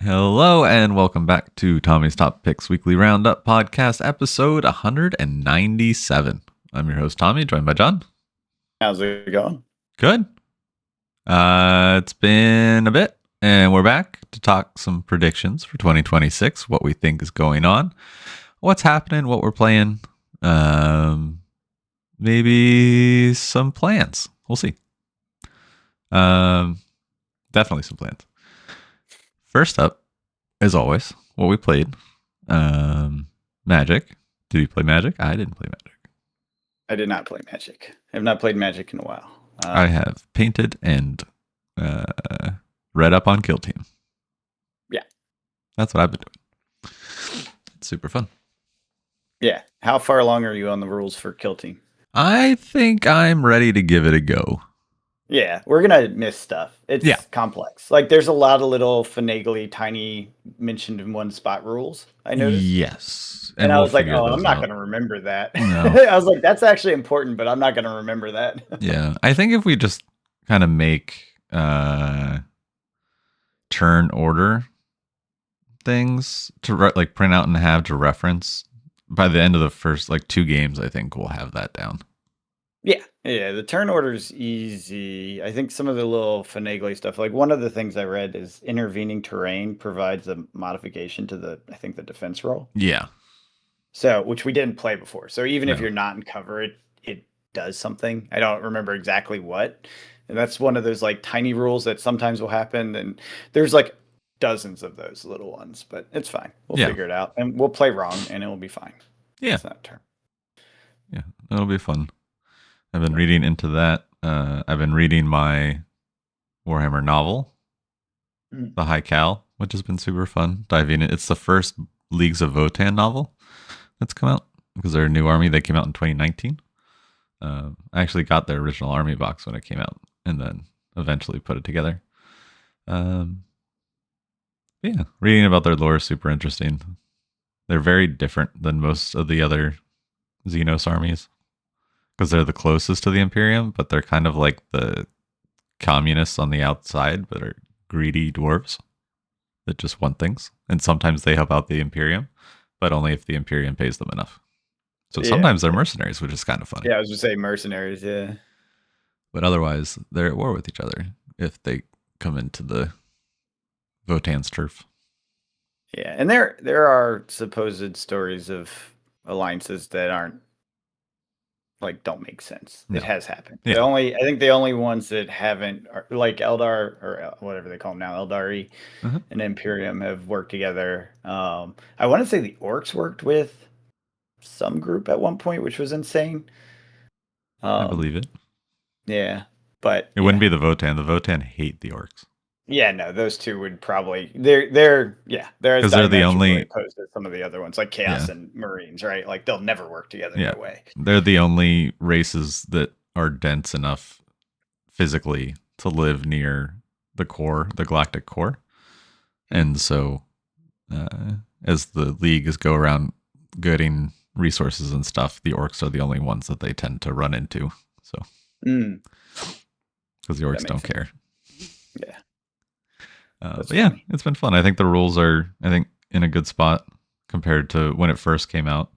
Hello and welcome back to Tommy's Top Picks Weekly Roundup podcast, episode 197. I'm your host Tommy, joined by John. How's it going? Good. It's been a bit, and we're back to talk some predictions for 2026, what we think is going on, what's happening, what we're playing, maybe some plans. We'll see. Definitely some plans. First up, as always, what we played. Magic. Did you play Magic? I didn't play Magic. I did not play Magic. I have not played Magic in a while. I have painted and read up on Kill Team. Yeah. That's what I've been doing. It's super fun. Yeah. How far along are you on the rules for Kill Team? I think I'm ready to give it a go. Yeah, we're going to miss stuff. It's complex. Like, there's a lot of little finagly, tiny, mentioned in one spot rules, I noticed. Yes. And I was like, oh, I'm not going to remember that. No. I was like, that's actually important, but I'm not going to remember that. Yeah. I think if we just kind of make turn order things to like print out and have to reference, by the end of the first like 2 games, I think we'll have that down. Yeah, the turn order's easy. I think some of the little finagly stuff, like one of the things I read is intervening terrain provides a modification to the defense roll. Yeah. So, which we didn't play before. So even if you're not in cover, it does something. I don't remember exactly what. And that's one of those like tiny rules that sometimes will happen. And there's like dozens of those little ones, but it's fine. We'll figure it out. And we'll play wrong and it will be fine. Yeah. It's not turn. Yeah, it'll be fun. I've been reading into that. I've been reading my Warhammer novel, The High Cal, which has been super fun. Diving in. It's the first Leagues of Votann novel that's come out because they're a new army. They came out in 2019. I actually got their original army box when it came out and then eventually put it together. Yeah, reading about their lore is super interesting. They're very different than most of the other Xenos armies because they're the closest to the Imperium, but they're kind of like the communists on the outside, but are greedy dwarves that just want things. And sometimes they help out the Imperium, but only if the Imperium pays them enough. So sometimes they're mercenaries, which is kind of funny. Yeah, I was going to say mercenaries, yeah. But otherwise, they're at war with each other if they come into the Votann's turf. Yeah, and there are supposed stories of alliances that aren't like don't make sense. No. It has happened. Yeah. I think the only ones that haven't are like Eldar or whatever they call them now, Eldari and Imperium have worked together. I want to say the Orcs worked with some group at one point, which was insane. I believe it. Yeah, but it wouldn't be the Votann. The Votann hate the Orcs. Yeah, no, those two would probably they're because they're the only opposed to some of the other ones like Chaos and Marines, right? Like they'll never work together that way. They're the only races that are dense enough physically to live near the core, the galactic core. And so as the leagues go around getting resources and stuff, the Orcs are the only ones that they tend to run into. So because the Orcs don't care. Yeah. But yeah, it's been fun. I think the rules are, in a good spot compared to when it first came out,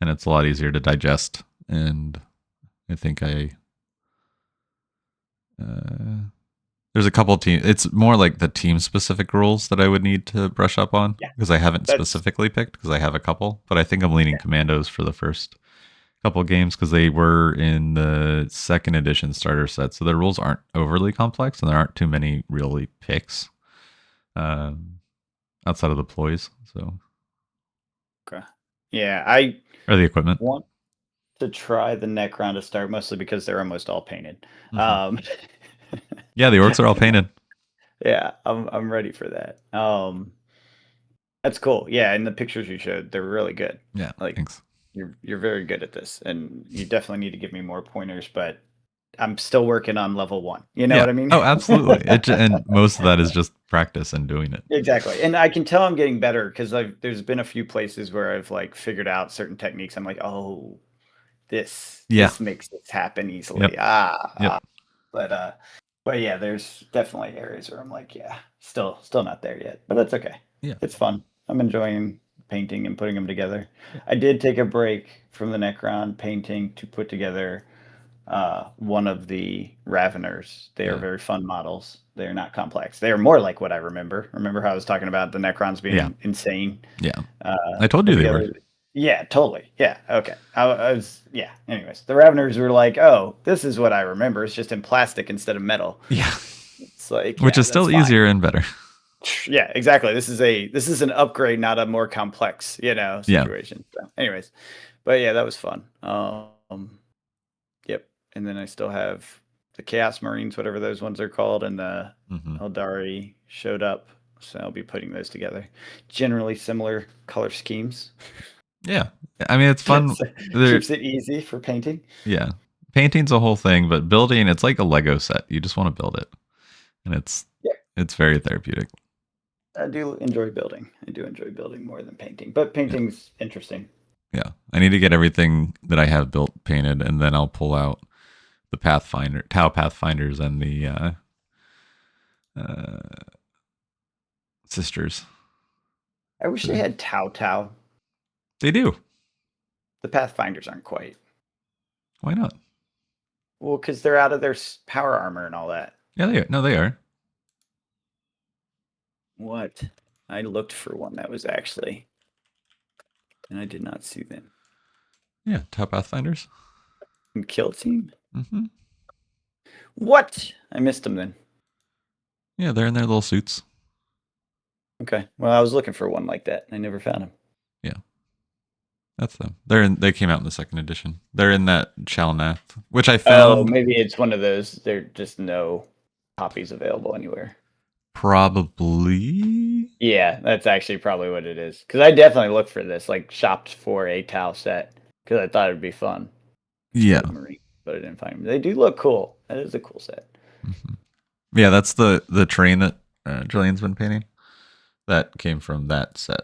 and it's a lot easier to digest. And I think there's a couple teams. It's more like the team specific rules that I would need to brush up on because I haven't specifically picked because I have a couple, but I think I'm leaning Commandos for the first couple games because they were in the 2nd edition starter set, so the rules aren't overly complex and there aren't too many really picks. Outside of the ploys, so okay, yeah, or the equipment. Want to try the Necron to start mostly because they're almost all painted. Yeah, the Orcs are all painted. Yeah, I'm ready for that. That's cool. Yeah, and the pictures you showed, they're really good. Yeah, like thanks. You're very good at this, and you definitely need to give me more pointers, but I'm still working on level 1. You know what I mean? Oh, absolutely. And most of that is just practice and doing it. Exactly. And I can tell I'm getting better because there's been a few places where I've like figured out certain techniques. I'm like, oh, this makes this happen easily. But But yeah, there's definitely areas where I'm like, yeah, still not there yet, but that's okay. Yeah. It's fun. I'm enjoying painting and putting them together. Yeah. I did take a break from the Necron painting to put together one of the Raveners. They are Yeah. very fun models. They're not complex. They are more like what I remember. Remember how I was talking about the Necrons Yeah. being insane Yeah. I to told you put they were. together? Yeah, totally. Yeah, okay. I was, yeah. Anyways, the Raveners were like, oh, this is what I remember. It's just in plastic instead of metal. Yeah. It's like, Which yeah, is that's still fine. easier and better. Yeah, exactly. This is an upgrade, not a more complex, Yeah. situation. So, anyways, but yeah, that was fun. Yep. And then I still have the Chaos Marines, whatever those ones are called, and the Mm-hmm. Eldari showed up. So I'll be putting those together. Generally similar color schemes. Yeah. I mean, it's fun. So There, keeps it easy for painting. yeah. Painting's a whole thing, but building, it's like a Lego set. You just want to build it. And Yeah, it's very therapeutic. I do enjoy building. I do enjoy building more than painting, but Yeah. painting's interesting. Yeah. I need to get everything that I have built painted, and then I'll pull out the Tau Pathfinders, and the uh, sisters. I wish they had Tau Tau. They do. The Pathfinders aren't quite. Why not? Well, because they're out of their power armor and all that. Yeah, they are. No, they are. What? I looked for one that was actually, and I did not see them. Yeah, Tau Pathfinders. And Kill Team? Mm-hmm. What? I missed them then. Yeah, they're in their little suits. Okay. Well, I was looking for one like that, and I never found them. Yeah, that's them. They came out in the second edition. They're in that Chalnath, which I Oh, found. maybe it's one of those. There are just no copies available anywhere. Probably. Yeah, that's actually probably what it is. Because I definitely looked for this, like shopped for a Tau set, because I thought it'd be fun. Yeah. Marine, but I didn't find them. They do look cool. That is a cool set. Mm-hmm. Yeah, that's the train that Julian's been painting. That came from that set.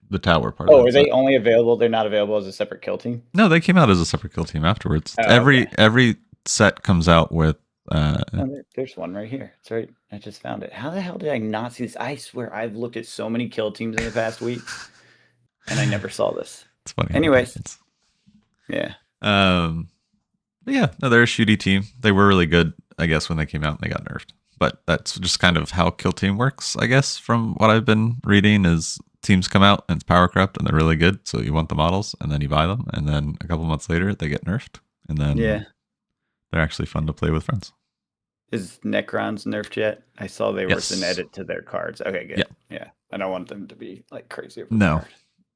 The tower part. Oh, of that are they set. only available? They're not available as a separate kill team? No, they came out as a separate kill team afterwards. Oh, Every set comes out with. There's one right here. It's right. I just found it. How the hell did I not see this? I swear I've looked at so many kill teams in the past week, and I never saw this. It's funny. Anyways, yeah. But yeah, no, they're a shooty team. They were really good, I guess, when they came out and they got nerfed. But that's just kind of how kill team works, I guess, from what I've been reading is teams come out and it's power corrupt and they're really good. So you want the models and then you buy them. And then a couple months later they get nerfed. And then they're actually fun to play with friends. Is Necrons nerfed yet? I saw there was an edit to their cards. Okay, good. Yeah. I don't want them to be like crazy overpowered.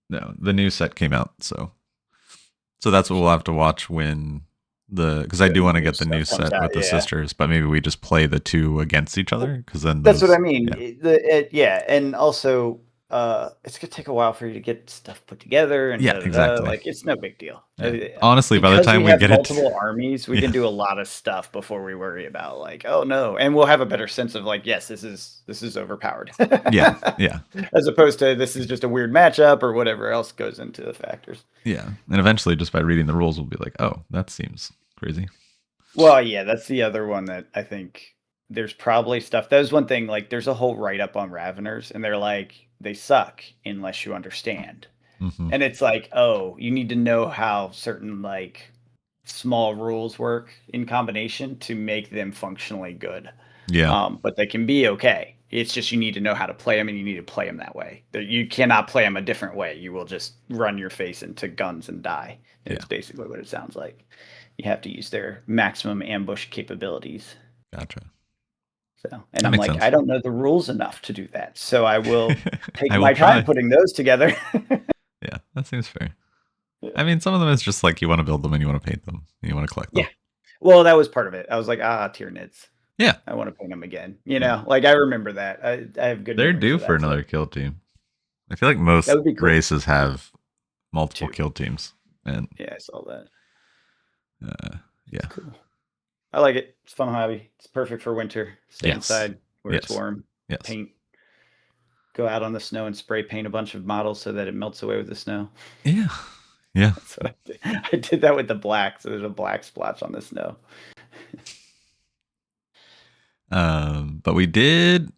No. The new set came out, so that's what we'll have to watch when because I do want to get the new set with the sisters, but maybe we just play the two against each other because then that's what I mean. Yeah. And also it's gonna take a while for you to get stuff put together and exactly. Like it's no big deal. Yeah. Honestly, by the time we get multiple armies, we can do a lot of stuff before we worry about like, oh no, and we'll have a better sense of like, yes, this is overpowered. yeah. As opposed to this is just a weird matchup or whatever else goes into the factors. Yeah, and eventually, just by reading the rules, we'll be like, oh, that seems crazy. Well, yeah, that's the other one that I think there's probably stuff. That was one thing. Like, there's a whole write up on Raveners, and they're like, they suck unless you understand. Mm-hmm. And it's like, oh, you need to know how certain like small rules work in combination to make them functionally good. Yeah. But they can be okay. It's just you need to know how to play them, and you need to play them that way. You cannot play them a different way. You will just run your face into guns and die. It's basically what it sounds like. You have to use their maximum ambush capabilities. Gotcha. So, and I'm like, sense. I don't know the rules enough to do that. So I will take my try. time putting those together. Yeah, that seems fair. Yeah. I mean, some of them is just like you want to build them and you want to paint them and you want to collect them. Yeah. Well, that was part of it. I was like, Tyranids. Yeah. I want to paint them again. You know, like I remember that. I have good. They're due for another kill team. I feel like most races have multiple kill teams. And yeah, I saw that. Yeah. Cool. I like it. It's a fun hobby. It's perfect for winter. Stay inside where it's warm. Paint. Go out on the snow and spray paint a bunch of models so that it melts away with the snow. Yeah. Yeah. That's what I did. I did that with the black. So there's a black splotch on the snow. But we did.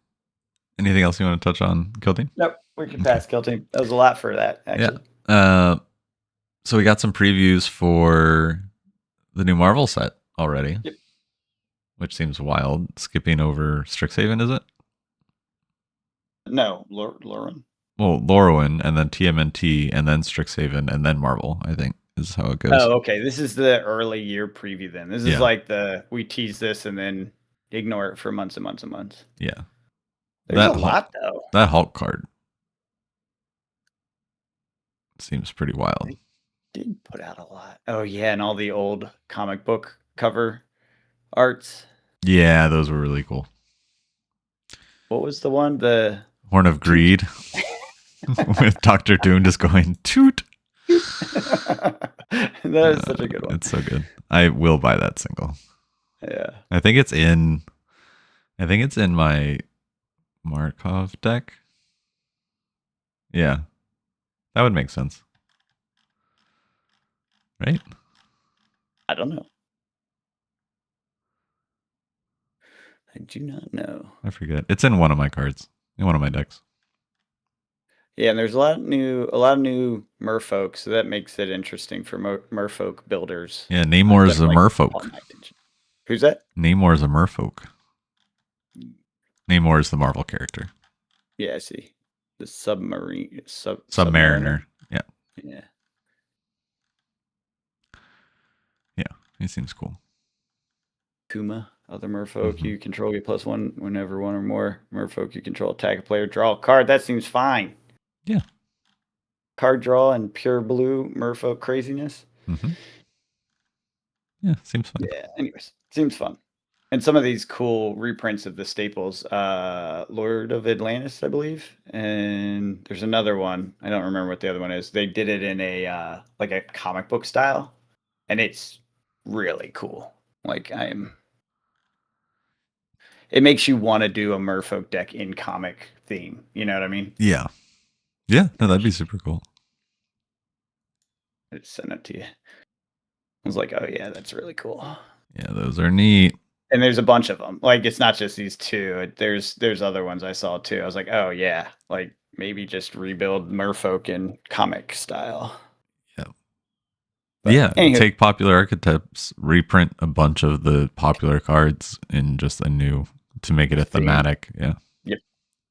Anything else you want to touch on, Kill Team? Nope, we can pass Kill Team. That was a lot for that, actually. Yeah. So we got some previews for the new Marvel set already. Yep. Which seems wild. Skipping over Strixhaven, is it? No, Lauren. Well, Lorwyn, and then TMNT, and then Strixhaven, and then Marvel, I think, is how it goes. Oh, okay. This is the early year preview then. This is like we tease this and then ignore it for months and months and months. Yeah. There's a lot, though. That Hulk card seems pretty wild. They did put out a lot. Oh, yeah, and all the old comic book cover arts. Yeah, those were really cool. What was the one? The Horn of Greed with Dr. Doom just going toot. That is such a good one. It's so good. I will buy that single. Yeah. I think it's in my Markov deck. Yeah. That would make sense. Right? I don't know. I do not know. I forget. It's in one of my cards. In one of my decks. Yeah, and there's a lot of new merfolk, so that makes it interesting for merfolk builders. Yeah, Namor's a merfolk. Who's that? Namor's a merfolk. Namor is the Marvel character. Yeah, I see. The Submariner. Yeah. Yeah. Yeah, he seems cool. Kuma, other merfolk you control, get +1 whenever one or more merfolk you control attack a player, draw a card. That seems fine. Yeah. Card draw and pure blue merfolk craziness. Yeah, seems fun. Yeah, anyways, seems fun. And some of these cool reprints of the staples, Lord of Atlantis, I believe, and there's another one. I don't remember what the other one is. They did it in a like a comic book style, and it's really cool. Like it makes you want to do a merfolk deck in comic theme. You know what I mean? Yeah. Yeah, no, that'd be super cool. I just sent it to you. I was like, oh yeah, that's really cool. Yeah, those are neat. And there's a bunch of them. Like, it's not just these two. There's other ones I saw too. I was like, oh yeah, like maybe just rebuild merfolk in comic style. Yeah. But yeah. anywho. Take popular archetypes, reprint a bunch of the popular cards in just a new to make it a thematic. Yeah. Yep.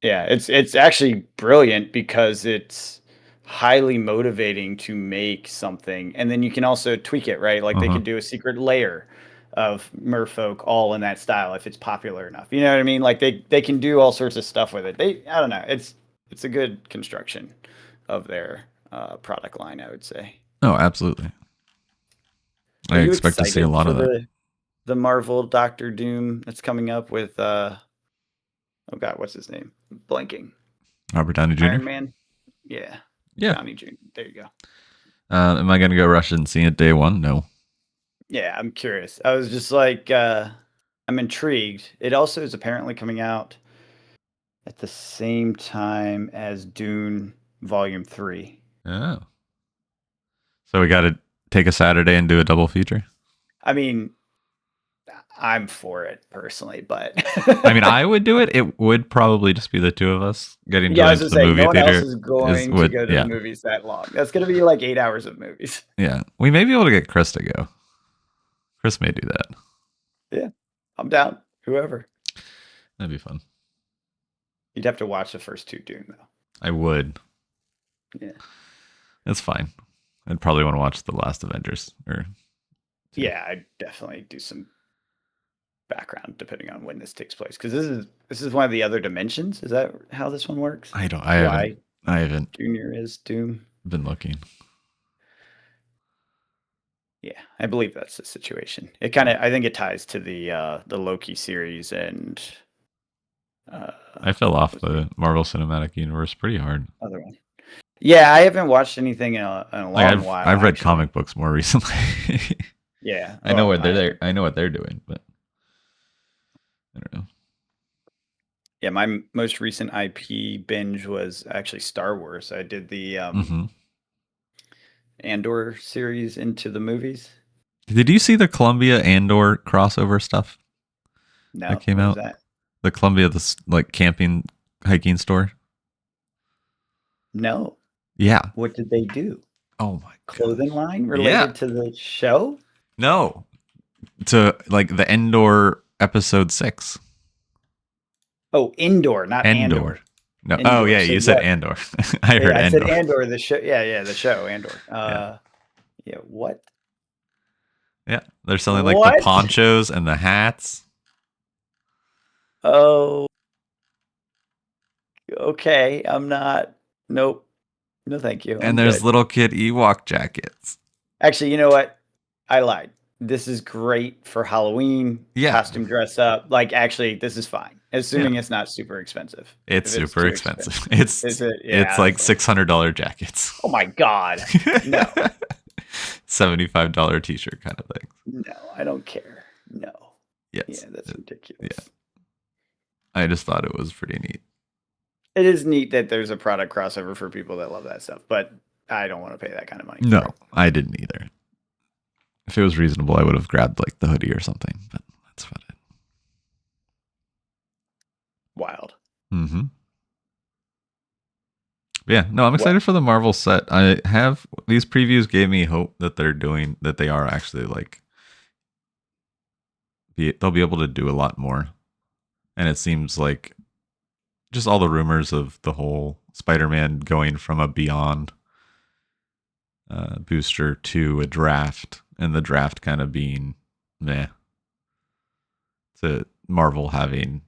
Yeah. It's actually brilliant because it's highly motivating to make something, and then you can also tweak it, right? Like they could do a secret layer of merfolk all in that style if it's popular enough. You know what I mean? Like they can do all sorts of stuff with it. I don't know. It's a good construction of their product line, I would say. Oh, absolutely. I expect to see a lot of that. The Marvel Doctor Doom that's coming up with oh god, what's his name? Blanking. Robert Downey Jr. Iron Man. Yeah. Yeah. Downey Jr. There you go. Am I gonna go rush and see it day one? No. Yeah, I'm curious. I was just like, I'm intrigued. It also is apparently coming out at the same time as Dune Volume 3. Oh. So we got to take a Saturday and do a double feature? I mean, I'm for it personally, but I mean, I would do it. It would probably just be the two of us getting to the movie no theater. One else is going to go to the movies that long. That's going to be like 8 hours of movies. Yeah, we may be able to get Chris to go. Chris may do that. Yeah, I'm down. Whoever. That'd be fun. You'd have to watch the first two Dune, though. I would. Yeah. It's fine. I'd probably want to watch The Last Avengers. Yeah, I'd definitely do some background depending on when this takes place. Because this is one of the other dimensions. Is that how this one works? I haven't. Junior is Doom. Been looking. Yeah, I believe that's the situation. I think it ties to the Loki series and I fell off the Marvel Cinematic Universe pretty hard. Other one. Yeah, I haven't watched anything in a long while. I've read comic books more recently. Yeah. I know what they're doing, but I don't know. Yeah, my most recent IP binge was actually Star Wars. I did the Andor series into the movies. Did you see the Columbia Andor crossover stuff? No, that came out. That? The Columbia, the like camping, hiking store. No. Yeah. What did they do? Oh my Clothing gosh. line Yeah. related to the show? No. To like the Endor episode 6. Oh, indoor, not Endor. Andor. No. Oh Indoor. yeah, So you said what? Andor. I Yeah, heard I said Endor. Andor, the show. Yeah, the show Andor. Yeah. Yeah, what? Yeah. They're selling like the What? ponchos and the hats. Oh, okay. I'm not. Nope. No, thank you. And I'm there's good. little kid Ewok jackets. Actually, you know what? I lied. This is great for Halloween, Yeah. costume dress up. Like, actually, this is fine, Yeah. assuming it's not super expensive. It's If it's super too expensive. expensive, It's is it? Yeah, it's I like was like, $600 jackets. oh my God. No, $75 t-shirt kind of thing. no, I don't care. No. Yes. Yeah, that's ridiculous. Yeah. I just thought it was pretty neat. It is neat that there's a product crossover for people that love that stuff, but I don't want to pay that kind of money for No, it. I didn't either. If it was reasonable, I would have grabbed like the hoodie or something, but that's about it. Wild. Mm-hmm. Yeah, no, I'm What? excited for the Marvel set. I have these previews gave me hope that they are actually like they'll be able to do a lot more. And it seems like just all the rumors of the whole Spider-Man going from a Beyond booster to a draft, and the draft kind of being meh, to Marvel having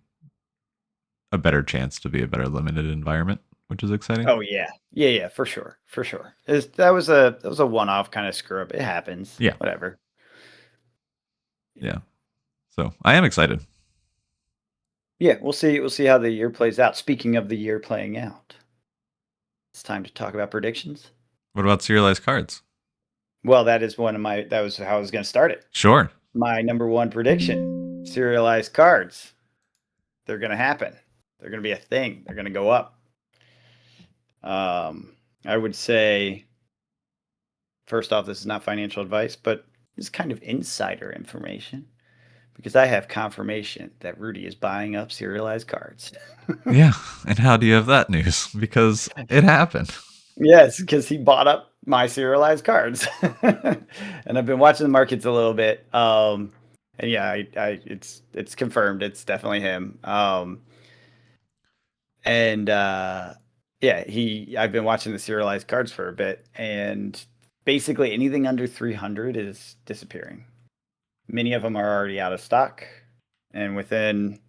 a better chance to be a better limited environment, which is exciting. Oh yeah, for sure, for sure. That was a one-off kind of screw up. It happens. Yeah, Whatever. yeah. So I am excited. Yeah, we'll see. We'll see how the year plays out. Speaking of the year playing out, it's time to talk about predictions. What about serialized cards? Well, that is one of my. That was how I was going to start it. Sure. My number one prediction: serialized cards. They're going to happen. They're going to be a thing. They're going to go up. I would say, first off, this is not financial advice, but it's kind of insider information because I have confirmation that Rudy is buying up serialized cards. Yeah. And how do you have that news? Because it happened. Yes, because he bought up my serialized cards, and I've been watching the markets a little bit. And yeah, it's confirmed. It's definitely him. And yeah, I've been watching the serialized cards for a bit, and basically anything under 300 is disappearing. Many of them are already out of stock, and within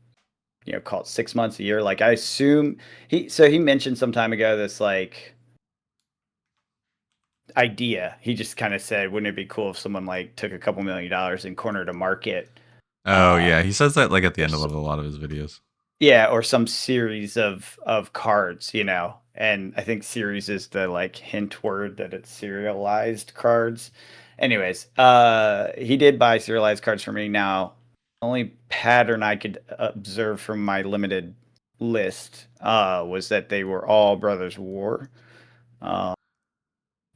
call it 6 months, a year. Like I assume he mentioned some time ago this like idea. He just kind of said, wouldn't it be cool if someone like took a couple $1,000,000 and cornered a market? Oh yeah, he says that like at the end of a lot of his videos. Yeah, or some series of cards, and I think series is the like hint word that it's serialized cards. Anyways, he did buy serialized cards for me. Now, only pattern I could observe from my limited list was that they were all Brothers War.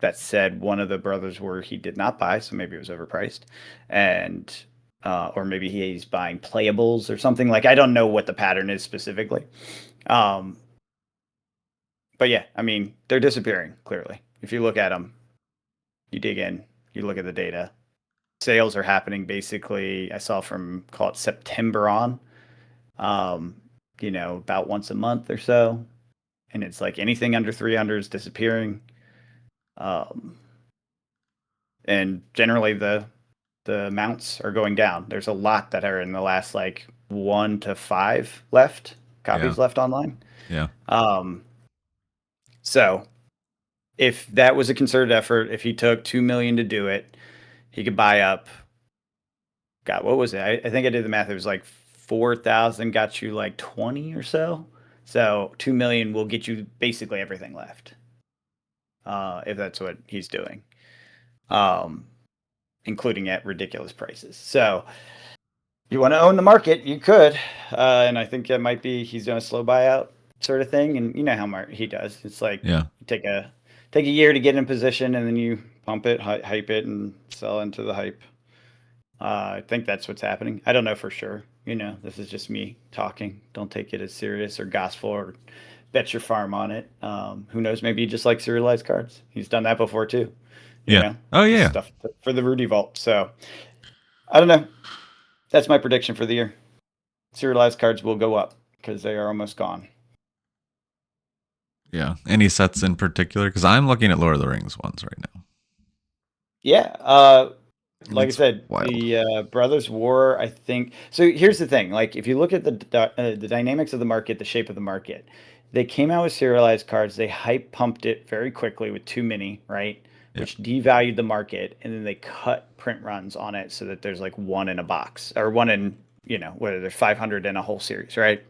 That said, one of the Brothers War he did not buy, so maybe it was overpriced, and or maybe he's buying playables or something. Like I don't know what the pattern is specifically. But yeah, I mean they're disappearing clearly. If you look at them, you dig in, you look at the data. Sales are happening basically. I saw from call it September on, about once a month or so, and it's like anything under 300 is disappearing. And generally the amounts are going down. There's a lot that are in the last like 1 to 5 copies left online. Yeah. So if that was a concerted effort, if he took 2 million to do it, he could buy up. God, what was it? I think I did the math. It was like 4,000 got you like 20 or so. So 2 million will get you basically everything left. If that's what he's doing. Including at ridiculous prices. So you want to own the market, you could. And I think it might be he's doing a slow buyout sort of thing. And you know how he does. It's like you take a year to get in position and then you pump it, hype it, and sell into the hype. I think that's what's happening. I don't know for sure. This is just me talking. Don't take it as serious or gospel or bet your farm on it. Who knows? Maybe he just likes serialized cards. He's done that before too. Yeah. Oh Just yeah. stuff for the Rudy Vault. So I don't know. That's my prediction for the year. Serialized cards will go up because they are almost gone. Yeah. Any sets in particular? Because I'm looking at Lord of the Rings ones right now. Yeah. Like I It's said, wild. the Brothers War, I think. So here's the thing: like, if you look at the dynamics of the market, the shape of the market, they came out with serialized cards. They hype pumped it very quickly with too many, right? Yeah. Which devalued the market, and then they cut print runs on it so that there's like one in a box or one in, whether there's 500 in a whole series, right?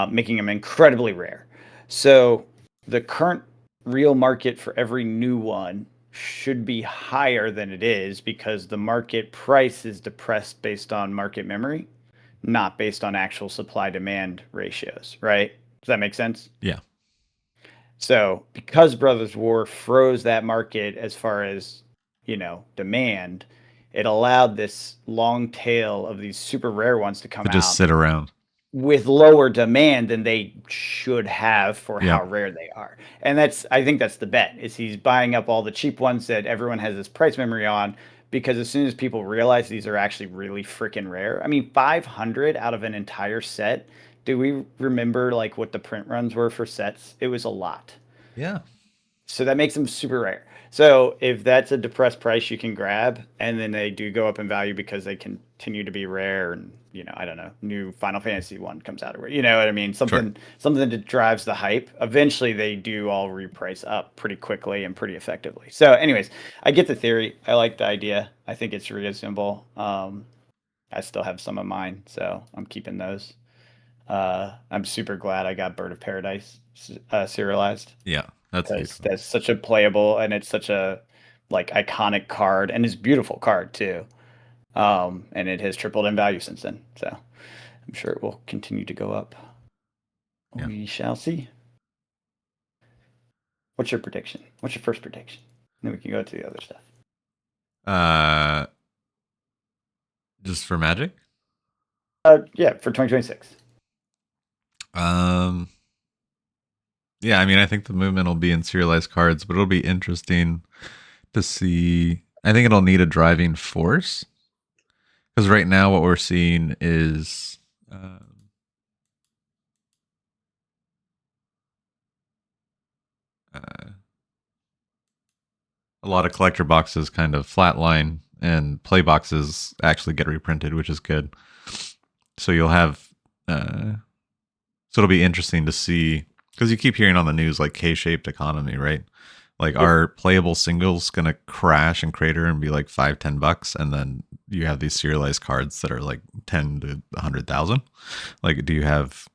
Making them incredibly rare. So the current real market for every new one should be higher than it is because the market price is depressed based on market memory, not based on actual supply demand ratios, right? Does that make sense? Yeah. So because Brothers War froze that market as far as, demand, it allowed this long tail of these super rare ones to come To just out sit around. with lower demand than they should have for Yeah. how rare they are. And I think that's the bet is he's buying up all the cheap ones that everyone has this price memory on because as soon as people realize these are actually really freaking rare. I mean, 500 out of an entire set. Do we remember like what the print runs were for sets? It was a lot. Yeah. So that makes them super rare. So if that's a depressed price you can grab, and then they do go up in value because they continue to be rare, and I don't know, new Final Fantasy one comes out, or you know what I mean, Sure. something that drives the hype. Eventually, they do all reprice up pretty quickly and pretty effectively. So, anyways, I get the theory. I like the idea. I think it's reasonable. I still have some of mine, so I'm keeping those. I'm super glad I got Bird of Paradise serialized Yeah. That's because beautiful. that's such a playable and it's such a like iconic card and it's a beautiful card too. And it has tripled in value since then. So I'm sure it will continue to go up. Yeah. We shall see. What's your prediction? What's your first prediction? Then we can go to the other stuff. Uh, just for Magic. Yeah, for 2026. Um. Yeah, I mean, I think the movement will be in serialized cards, but it'll be interesting to see. I think it'll need a driving force because right now what we're seeing is uh, a lot of collector boxes kind of flatline and play boxes actually get reprinted, which is good. So you'll have, so it'll be interesting to see because you keep hearing on the news like K-shaped economy, right? Like, Yep. are playable singles gonna crash and crater and be like $5-10, and then you have these serialized cards that are like 10 to 100,000? Like, do you have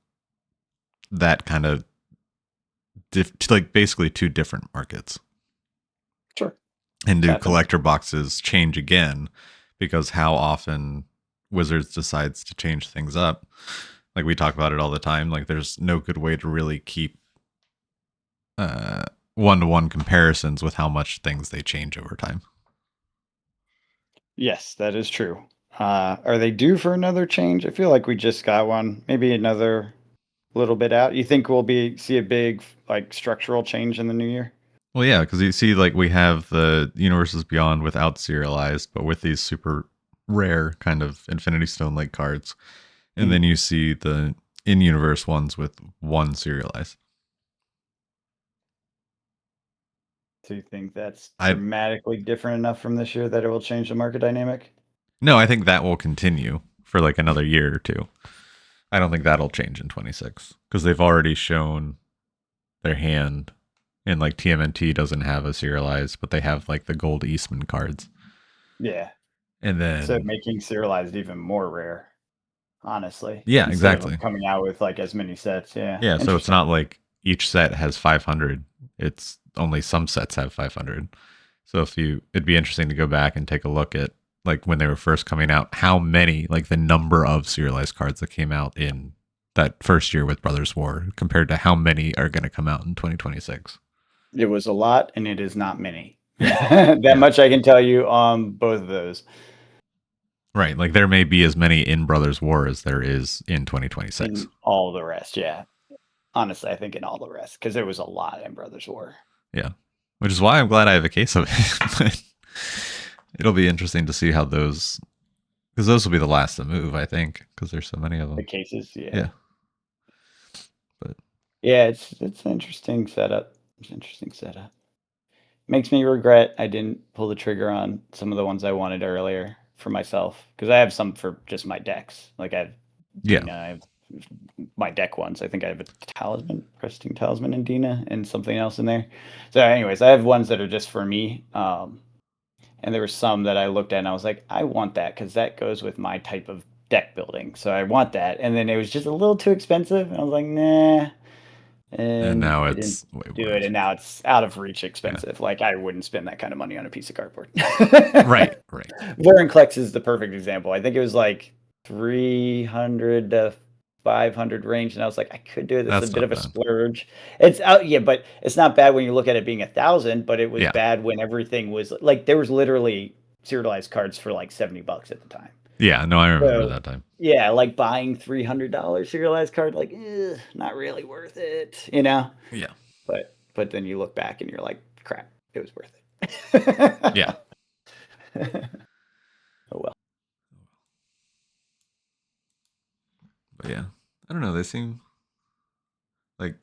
that kind of like basically two different markets? Sure. And It's do happened. collector boxes change again? Because how often Wizards decides to change things up? Like we talk about it all the time. Like there's no good way to really keep one-to-one comparisons with how much things they change over time. Yes, that is true. Are they due for another change? I feel like we just got one. Maybe another little bit out. You think we'll see a big like structural change in the new year? Well, yeah, because you see, like we have the Universes Beyond without serialized, but with these super rare kind of Infinity Stone like cards, and then you see the in-universe ones with one serialized. Do you think that's I dramatically different enough from this year that it will change the market dynamic? No, I think that will continue for like another year or two. I don't think that'll change in 26 because they've already shown their hand. And like TMNT doesn't have a serialized, but they have like the gold Eastman cards. Yeah. And So then, making serialized even more rare, honestly, yeah, instead of them exactly. coming out with like as many sets. Yeah. Yeah, so it's Interesting. not like each set has 500. It's only some sets have 500. So it'd be interesting to go back and take a look at like when they were first coming out, how many, like the number of serialized cards that came out in that first year with Brothers War compared to how many are going to come out in 2026. It was a lot and it is not many. Yeah. That Yeah. much I can tell you on both of those. Right. Like there may be as many in Brothers War as there is in 2026. In all the rest, yeah. Honestly, I think in all the rest, because there was a lot in Brothers War. Yeah. Which is why I'm glad I have a case of it. It'll be interesting to see how those, because those will be the last to move, I think, because there's so many of them. The cases, yeah. Yeah. But yeah, it's an interesting setup. It's an interesting setup. Makes me regret I didn't pull the trigger on some of the ones I wanted earlier for myself, because I have some for just my decks. Like I have Dina, I have my deck ones. I think I have a talisman, Cresting Talisman in Dina, and something else in there. So, anyways, I have ones that are just for me. And there were some that I looked at and I was like, I want that because that goes with my type of deck building. So I want that. And then it was just a little too expensive. And I was like, nah. and now I didn't it's way do more it. And now it's out of reach expensive. Yeah. Like I wouldn't spend that kind of money on a piece of cardboard. Right. Vorinclex is the perfect example. I think it was like 300 to 500 range, and I was like, I could do it. That's a bit of a splurge. It's out, yeah, but it's not bad when you look at it being 1,000. But it was bad when everything was like there was literally serialized cards for like $70 at the time. Yeah, no, I remember that time. Yeah, like buying $300 serialized card, like not really worth it, you know. Yeah. But then you look back and you're like, crap, it was worth it. Yeah. Oh well. But yeah, I don't know. They seem like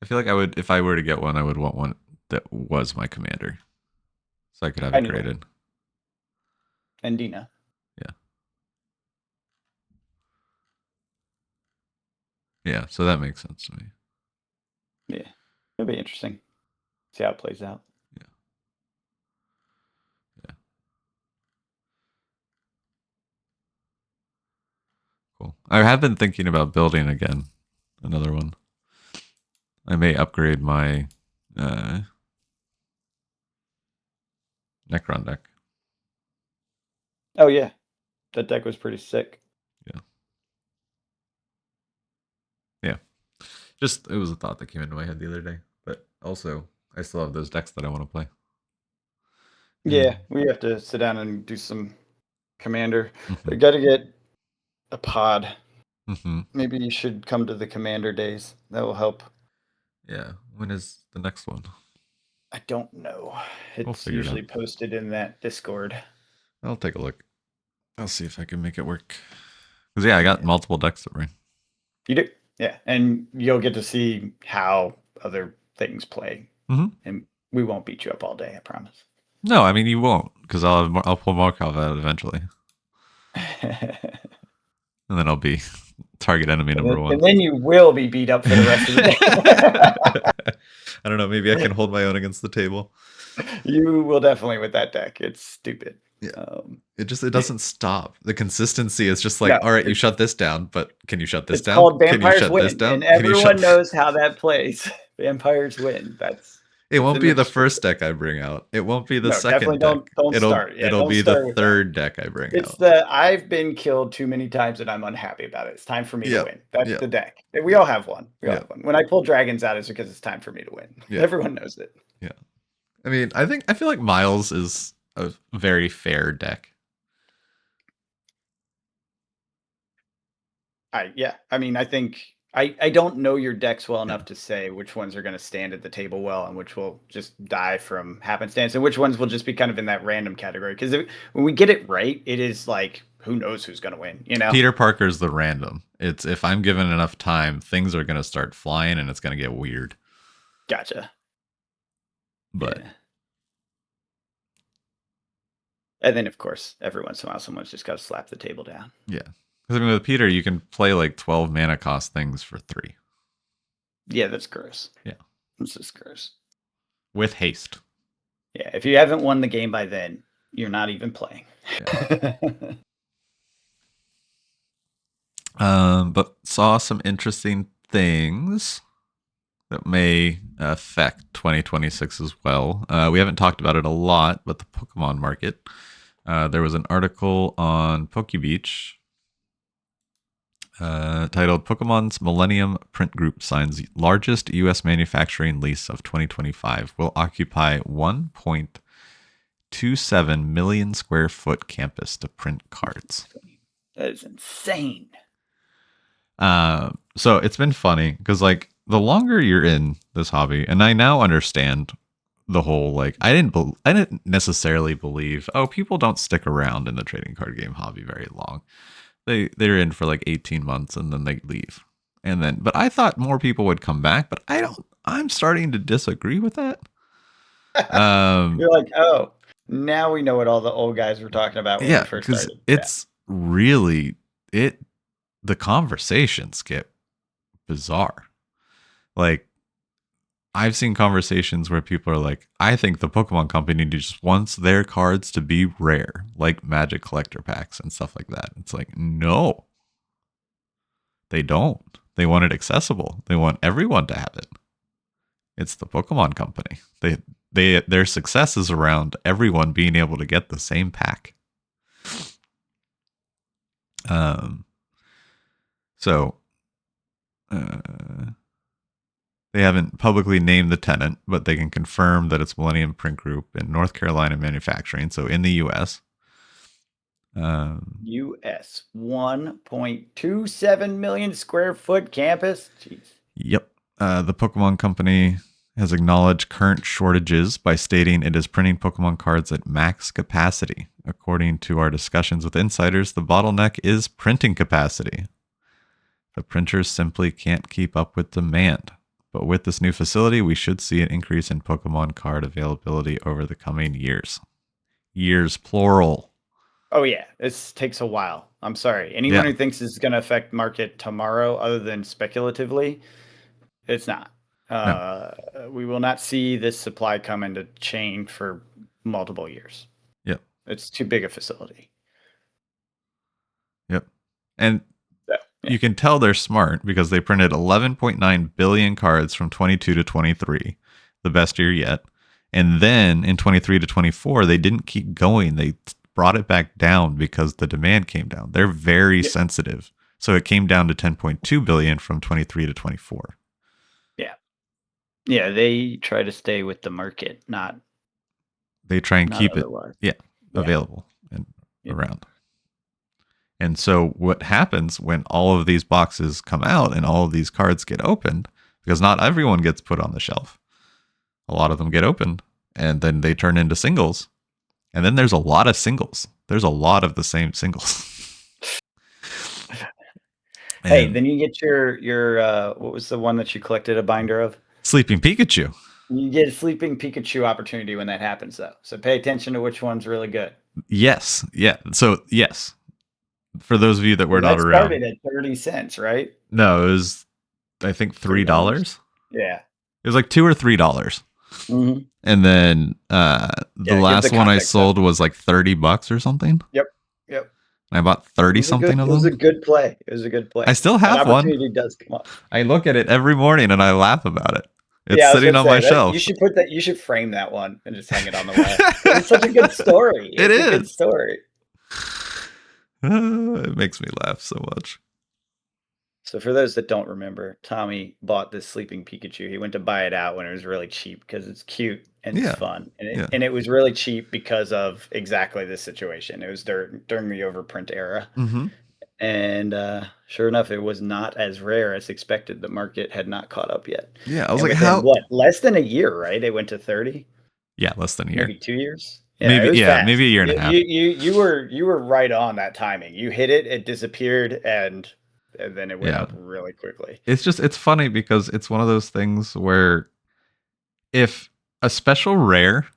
I feel like I would, if I were to get one, I would want one that was my commander, so I could have it graded. And Dina. Yeah. Yeah, so that makes sense to me. Yeah, it'll be interesting. See how it plays out. Yeah. Yeah. Cool. I have been thinking about building again another one. I may upgrade my Necron deck. Oh yeah, that deck was pretty sick. Yeah. Yeah. Just it was a thought that came into my head the other day, but also I still have those decks that I want to play. Yeah, we have to sit down and do some commander. We got to get a pod. Maybe you should come to the commander days. That will help. Yeah. When is the next one? I don't know. It's usually posted in that Discord. I'll take a look. I'll see if I can make it work. Because yeah, I got multiple decks to bring. You do? Yeah, and you'll get to see how other things play. And we won't beat you up all day, I promise. No, I mean you won't, because I'll pull Markov out eventually. And then I'll be target enemy number one. And then you will be beat up for the rest of the day. I don't know. Maybe I can hold my own against the table. You will definitely with that deck. It's stupid. Yeah. It doesn't stop. The consistency is just like, all right, you shut this down, but can you shut this down? Called Vampires Can you shut this down? And everyone knows how that plays. Vampires win. It won't be the first deck I bring out. It won't be the second deck. It'll be the third deck I bring out. It's I've been killed too many times and I'm unhappy about it. It's time for me to win. That's the deck. We all have one. We all have one. When I pull dragons out, it's because it's time for me to win. Everyone knows it. Yeah. I mean, I feel like Miles is a very fair deck. I mean, I think I don't know your decks well enough to say which ones are going to stand at the table well and which will just die from happenstance and which ones will just be kind of in that random category. Because when we get it right, it is like, who knows who's going to win, you know? Peter Parker's the random. It's if I'm given enough time, things are going to start flying and it's going to get weird. Gotcha. But. Yeah. And then, of course, every once in a while, someone's just got to slap the table down. Yeah. Because I mean, with Peter, you can play like 12 mana cost things for 3. Yeah, that's gross. Yeah. This is gross. With haste. Yeah, if you haven't won the game by then, you're not even playing. Yeah. But saw some interesting things that may affect 2026 as well. We haven't talked about it a lot, but the Pokemon market. There was an article on PokeBeach titled Pokemon's Millennium Print Group signs largest U.S. manufacturing lease of 2025 will occupy 1.2 1.27 million square foot campus to print cards. That is insane. So it's been funny because like the longer you're in this hobby, and I now understand the whole like I didn't necessarily believe people don't stick around in the trading card game hobby very long. They're in for like 18 months and then they leave. And then but I thought more people would come back, but I'm starting to disagree with that. You're like, oh, now we know what all the old guys were talking about when we first started. It's really the conversations get bizarre. Like I've seen conversations where people are like, I think the Pokemon Company just wants their cards to be rare, like Magic Collector packs and stuff like that. It's like, no, they don't. They want it accessible. They want everyone to have it. It's the Pokemon Company. Their success is around everyone being able to get the same pack. So they haven't publicly named the tenant, but they can confirm that it's Millennium Print Group in North Carolina manufacturing. So in the U.S. U.S. 1.27 million square foot campus. Jeez. Yep. The Pokemon Company has acknowledged current shortages by stating it is printing Pokemon cards at max capacity. According to our discussions with insiders, the bottleneck is printing capacity. The printers simply can't keep up with demand. But with this new facility, we should see an increase in Pokemon card availability over the coming years. Years, plural. Oh, yeah. This takes a while. I'm sorry. Anyone who thinks this is going to affect market tomorrow, other than speculatively, it's not. No. We will not see this supply come into chain for multiple years. Yep. It's too big a facility. Yep. And you can tell they're smart because they printed 11.9 billion cards from 22 to 23, the best year yet. And then in 23 to 24, they didn't keep going. They brought it back down because the demand came down. They're very sensitive. So it came down to 10.2 billion from 23 to 24. Yeah. Yeah, they try to stay with the market, not. They try and keep otherwise. Available and around. And so what happens when all of these boxes come out and all of these cards get opened, because not everyone gets put on the shelf. A lot of them get opened and then they turn into singles. And then there's a lot of singles. There's a lot of the same singles. Hey, then you get your what was the one that you collected a binder of? Sleeping Pikachu. You get a Sleeping Pikachu opportunity when that happens, though. So pay attention to which one's really good. Yes. Yeah. So, yes. For those of you that were not around. Started at 30 cents, right? No, it was, I think, $3. Yeah. It was like $2 or $3. Mm-hmm. And then the last one I sold was like $30 or something. Yep. I bought 30 something of them. It was a good play. I still have one. Opportunity does come up. I look at it every morning and I laff about it. It's sitting on my shelf. You should put that. You should frame that one and just hang it on the wall. It's such a good story. It's a good story. It makes me laugh so much. So for those that don't remember, Tommy bought this Sleeping Pikachu. He went to buy it out when it was really cheap because it's cute and it's fun. And it was really cheap because of exactly this situation. It was during the overprint era. Mm-hmm. And sure enough, it was not as rare as expected. The market had not caught up yet. Yeah, I was like, how? What? Less than a year, right? It went to 30. Yeah, less than a year. Maybe 2 years. Yeah, maybe a year and a half. You were right on that timing. You hit it, it disappeared, and then it went up really quickly. It's funny because it's one of those things where if a special rare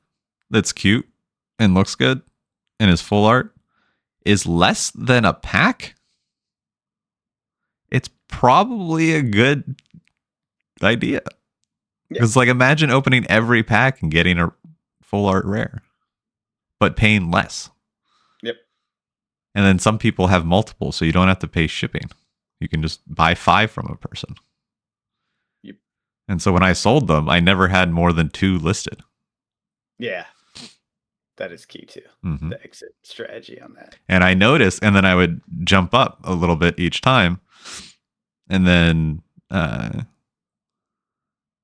that's cute and looks good and is full art is less than a pack, it's probably a good idea. Because like imagine opening every pack and getting a full art rare, but paying less. Yep. And then some people have multiple, so you don't have to pay shipping. You can just buy 5 from a person. Yep. And so when I sold them, I never had more than 2 listed. Yeah. That is key too. Mm-hmm. The exit strategy on that. And I noticed, and then I would jump up a little bit each time. And then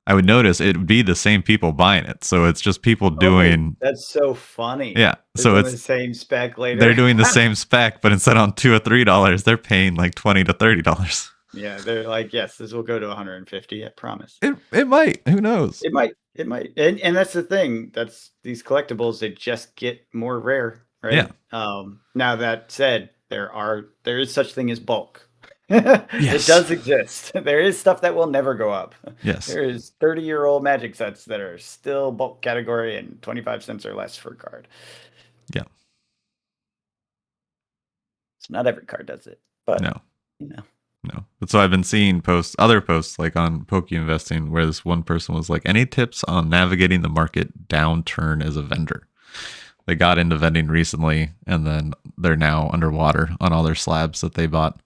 I would notice it would be the same people buying it. So it's just people doing. That's so funny. Yeah. It's So on the it's same spec later. they're doing the same spec, but instead on $2 or $3, they're paying like $20 to $30. Yeah, they're like, yes, this will go to 150. I promise. It might. Who knows? It might. It might. And that's the thing. That's these collectibles. They just get more rare, right? Yeah. Now that said, there is such thing as bulk. Yes. It does exist. There is stuff that will never go up. Yes. There is 30-year-old Magic sets that are still bulk category and 25 cents or less for a card. Yeah. So not every card does it, but no. No. But so I've been seeing other posts like on Poke Investing where this one person was like, any tips on navigating the market downturn as a vendor? They got into vending recently and then they're now underwater on all their slabs that they bought.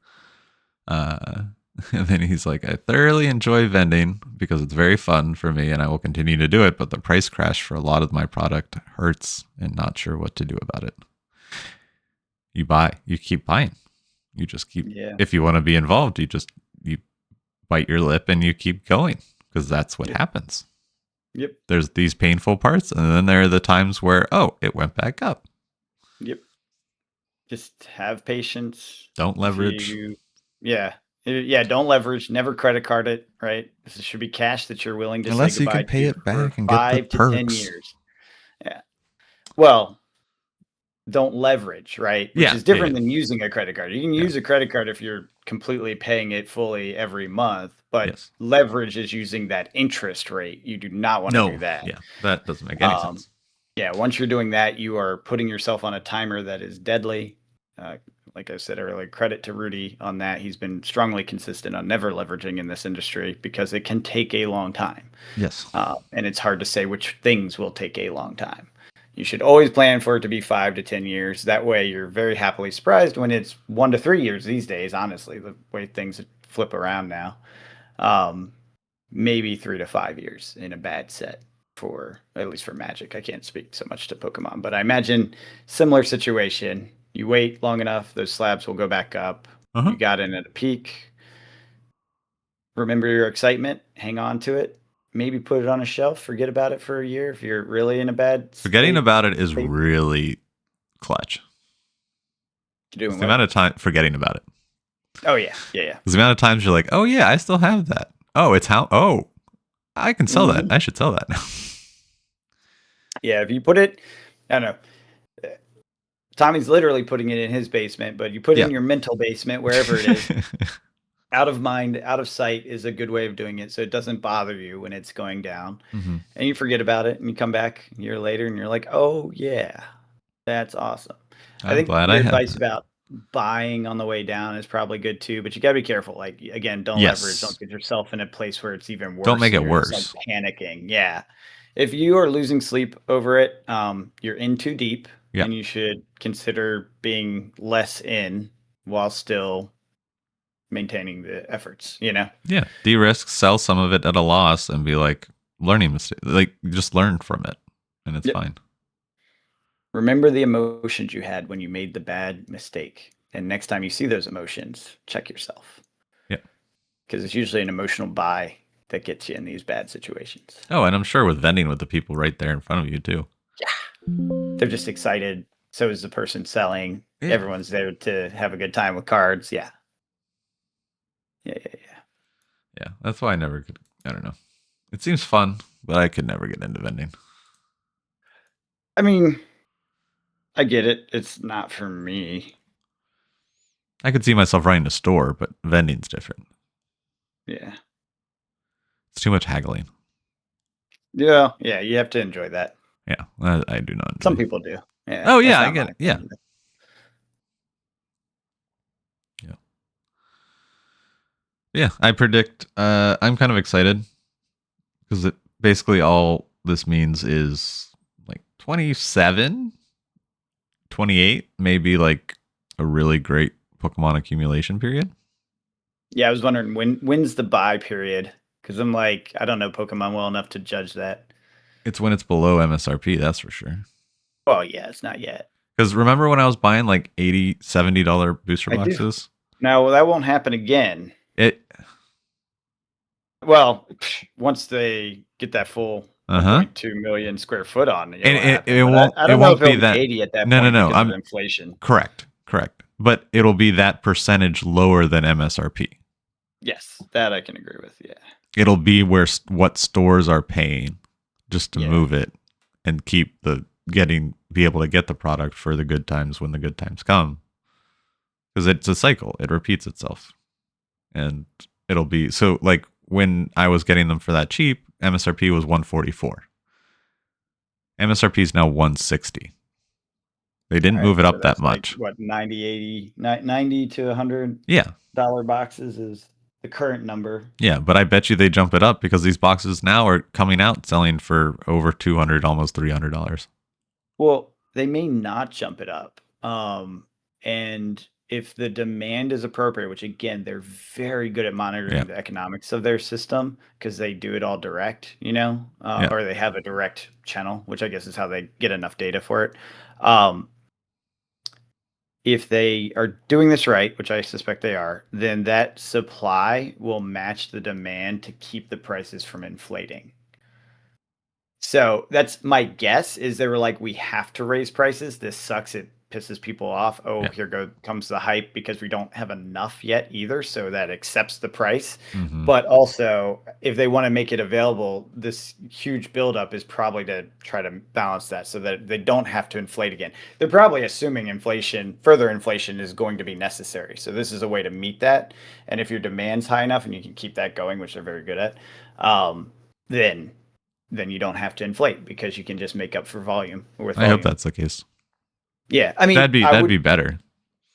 And then he's like, I thoroughly enjoy vending because it's very fun for me and I will continue to do it. But the price crash for a lot of my product hurts and not sure what to do about it. You keep buying. You just keep, if you want to be involved, you bite your lip and you keep going because that's what happens. Yep. There's these painful parts. And then there are the times where, it went back up. Yep. Just have patience. Don't leverage. Don't leverage. Never credit card it, right? This should be cash that you're willing to unless say goodbye you can pay it back and get 5 the to 10 perks. years. Yeah. Well, don't leverage, right? Which is different than using a credit card. You can use a credit card if you're completely paying it fully every month, but leverage is using that interest rate. You do not want to do that. Yeah, that doesn't make any sense. Yeah, once you're doing that, you are putting yourself on a timer that is deadly. Like I said earlier, credit to Rudy on that. He's been strongly consistent on never leveraging in this industry because it can take a long time. Yes. And it's hard to say which things will take a long time. You should always plan for it to be 5 to 10 years. That way you're very happily surprised when it's 1 to 3 years these days, honestly, the way things flip around now. Maybe 3 to 5 years in a bad set. At least for Magic. I can't speak so much to Pokemon, but I imagine similar situation. You wait long enough, those slabs will go back up. You got in at a peak. Remember your excitement, hang on to it. Maybe put it on a shelf, forget about it for a year if you're really in a bad state. Forgetting about it is really clutch. The amount of time forgetting about it. Oh yeah. Because the amount of times you're like, oh yeah, I still have that. I can sell that. I should sell that now. Yeah, if you put it, I don't know. Tommy's literally putting it in his basement, but you put it in your mental basement, wherever it is. Out of mind, out of sight is a good way of doing it, so it doesn't bother you when it's going down. And you forget about it, and you come back a year later, and you're like, oh yeah, that's awesome. I think your advice about buying on the way down is probably good too, but you gotta be careful. Like, again, don't leverage. Don't get yourself in a place where it's even worse. Don't make it worse. Like panicking. Yeah. If you are losing sleep over it, you're in too deep, and you should consider being less in while still maintaining the efforts, Yeah, de-risk, sell some of it at a loss and be like, learning mistake. Like, just learn from it and it's fine. Remember the emotions you had when you made the bad mistake. And next time you see those emotions, check yourself. Yeah. Because it's usually an emotional buy that gets you in these bad situations. Oh, and I'm sure with vending with the people right there in front of you too. Yeah. They're just excited. So is the person selling. Yeah. Everyone's there to have a good time with cards. Yeah. Yeah, that's why I never could. I don't know. It seems fun, but I could never get into vending. I mean, I get it. It's not for me. I could see myself running a store, but vending's different. Yeah. It's too much haggling. Yeah, you have to enjoy that. Yeah, I do not enjoy. Some people do. Yeah. Oh, yeah, I get it. Yeah. Yeah, I predict, I'm kind of excited because basically all this means is like 27, 28, maybe like a really great Pokemon accumulation period. Yeah, I was wondering when's the buy period? Because I'm like, I don't know Pokemon well enough to judge that. It's when it's below MSRP, that's for sure. Well, yeah, it's not yet. Because remember when I was buying like $80, $70 booster boxes? No, well, that won't happen again. It Well, once they get that full Uh-huh. 1.2 million square foot on, And it'll it, happen. it But won't I it don't know won't if it'll be be that. 80 at that No, no, point no. because of I'm inflation. correct. But it'll be that percentage lower than MSRP. Yes, that I can agree with. Yeah. It'll be what stores are paying just to Yeah. move it and keep be able to get the product for the good times when the good times come. Because it's a cycle. It repeats itself. And it'll be so like when I was getting them for that cheap, MSRP was 144. MSRP is now 160. They All didn't right. move it So up that that's like much. what 90, 80, 90 to Yeah. $100 boxes is the current number. Yeah, but I bet you they jump it up because these boxes now are coming out selling for over 200, almost $300. Well, they may not jump it up. And if the demand is appropriate, which again, they're very good at Yeah. monitoring the economics of their system because they do it all direct, Yeah. or they have a direct channel, which I guess is how they get enough data for it. Um, if they are doing this right, which I suspect they are, then that supply will match the demand to keep the prices from inflating. So that's my guess is they were like, we have to raise prices. This sucks. It pisses people off. Oh, Yeah. comes the hype because we don't have enough yet either. So that accepts the price. Mm-hmm. But also, if they want to make it available, this huge buildup is probably to try to balance that so that they don't have to inflate again. They're probably assuming further inflation is going to be necessary. So this is a way to meet that. And if your demand's high enough and you can keep that going, which they're very good at, then you don't have to inflate because you can just make up for volume with I hope volume. that's the case. Yeah, I mean, That'd be better.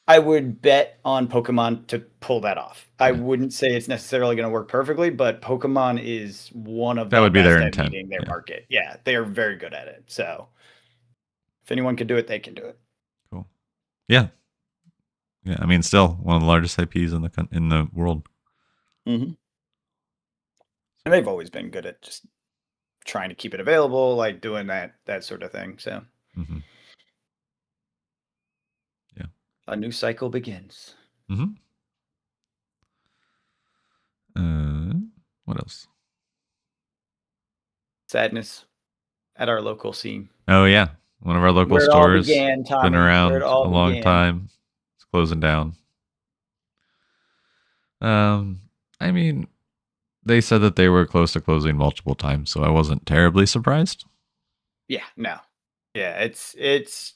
I would bet on Pokemon to pull that off. I Yeah. wouldn't say it's necessarily going to work perfectly, but Pokemon is one of That the would be best their at intent. meeting their Yeah. market. Yeah, they are very good at it. So if anyone can do it, they can do it. Cool. Yeah. Yeah. I mean, still one of the largest IPs in the world. Mm-hmm. And they've always been good at just trying to keep it available, like doing that sort of thing. So Mm-hmm. Yeah. a new cycle begins. Mm-hmm. What else? Sadness at our local scene. Oh yeah, one of our local Where it all stores. began, Been Tommy. Where it around a all long began. time. It's closing down. Um, I mean, they said that they were close to closing multiple times, so I wasn't terribly surprised. Yeah, no. Yeah, it It's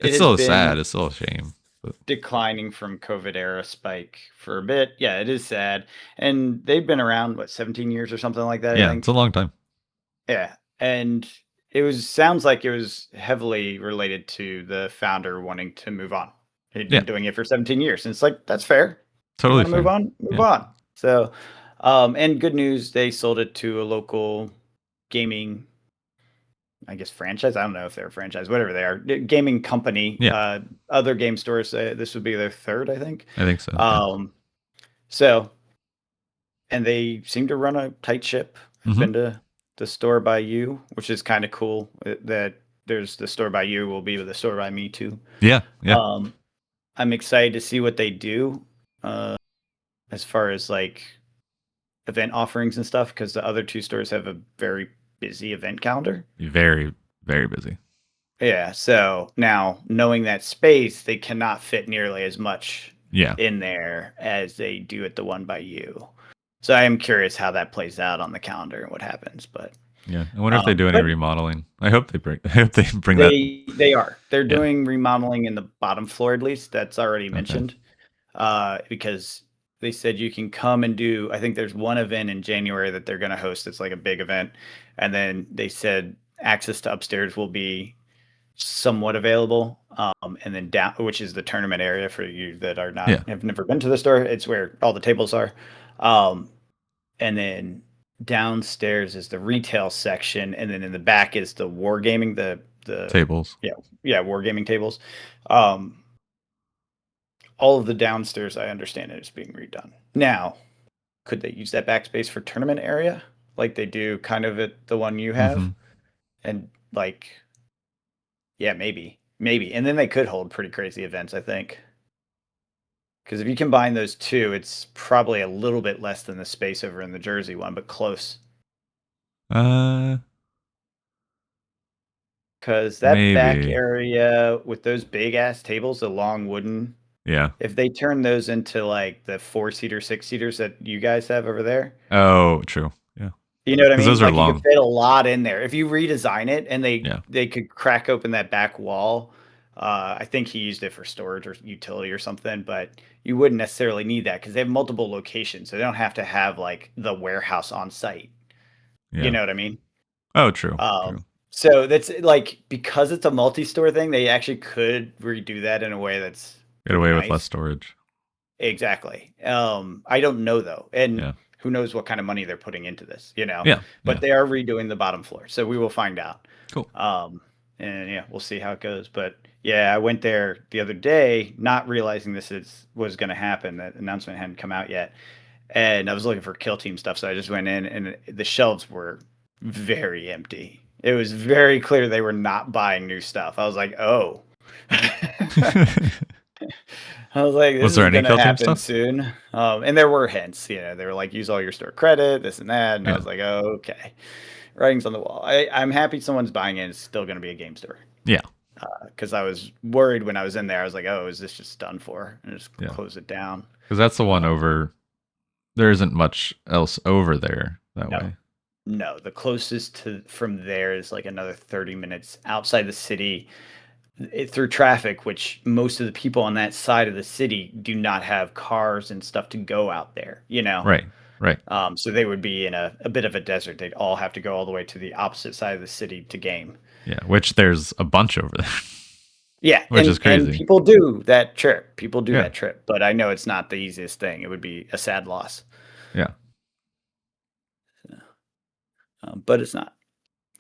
has still sad. been It's still a shame. But declining from COVID era spike for a bit. Yeah, it is sad. And they've been around, what, 17 years or something like that, I yeah, it's a think. long time. Yeah. And sounds like it was heavily related to the founder wanting to move on. He'd Yeah, been doing it for 17 years. And it's like, that's fair. You totally want to move fair. on? Move Yeah. on. So, and good news, they sold it to a local gaming, I guess, franchise. I don't know if they're a franchise, whatever they are, gaming company. Yeah, Other game stores, this would be their third, I think. I think so. Yeah. So, and they seem to run a tight ship. I've Mm-hmm. been to the store by you, which is kind of cool that there's the store by you will be the store by me too. Yeah. Yeah. Um, I'm excited to see what they do uh, as far as like event offerings and stuff because the other two stores have a very busy event calendar. Very, very busy. Yeah, so now knowing that space, they cannot fit nearly as much Yeah. in there as they do at the one by you. So I am curious how that plays out on the calendar and what happens. But Yeah. I wonder if they do any but remodeling. I hope they bring. I hope they bring that. they're Yeah. doing remodeling in the bottom floor at least. That's already Okay. mentioned. Because they said you can come and do. I think there's one event in January that they're going to host. It's like a big event, and then they said access to upstairs will be somewhat available. And then down, which is the tournament area for you that are not Yeah. have never been to the store. It's where all the tables are. And then downstairs is the retail section, and then in the back is the wargaming, the Tables. wargaming tables. Um, all of the downstairs, I understand it is being redone. Now, could they use that backspace for tournament area like they do kind of at the one you Mm-hmm. have? And like, yeah, maybe. And then they could hold pretty crazy events, I think. Because if you combine those two, it's probably a little bit less than the space over in the Jersey one, but close. Because that back Maybe. area with those big ass tables, the long wooden, Yeah. if they turn those into like the 4-seater, 6-seaters that you guys have over there, Oh, true. Yeah. you know what I Because mean? those are Like you could long. fit a lot in there. If you redesign it and Yeah. they could crack open that back wall, I think he used it for storage or utility or something, but you wouldn't necessarily need that because they have multiple locations, so they don't have to have like the warehouse on site. You Yeah. know what I mean? Oh, true. Um, True. so that's like because it's a multi-store thing, they actually could redo that in a way that's Get pretty away with less nice. storage. Exactly. I don't know though, and Yeah. who knows what kind of money they're putting into this, you know? Yeah. But Yeah. they are redoing the bottom floor, so we will find out. Cool. And yeah, we'll see how it goes. But yeah, I went there the other day, not realizing was going to happen. That announcement hadn't come out yet, and I was looking for Kill Team stuff, so I just went in, and the shelves were very empty. It was very clear they were not buying new stuff. I was like, oh. I was like, this Was there is any gonna Kill Team happen stuff? soon. And there were hints, they were like, use all your store credit, this and that. And I Yeah. was like, oh, okay. Writing's on the wall. I'm happy someone's buying it. It's still gonna be a game store. Yeah. Because I was worried when I was in there. I was like, oh, is this just done for? And just Yeah. close it down. Because that's the one Um, over. There isn't much else over there that no, way. no. The closest to from there is like another 30 minutes outside the city through traffic, which most of the people on that side of the city do not have cars and stuff to go out there, Right. Right. So they would be in a bit of a desert. They'd all have to go all the way to the opposite side of the city to game. Yeah. Which there's a bunch over there. Yeah, Which is and crazy. people do that trip. People do Yeah. that trip, but I know it's not the easiest thing. It would be a sad loss. Yeah. But it's not.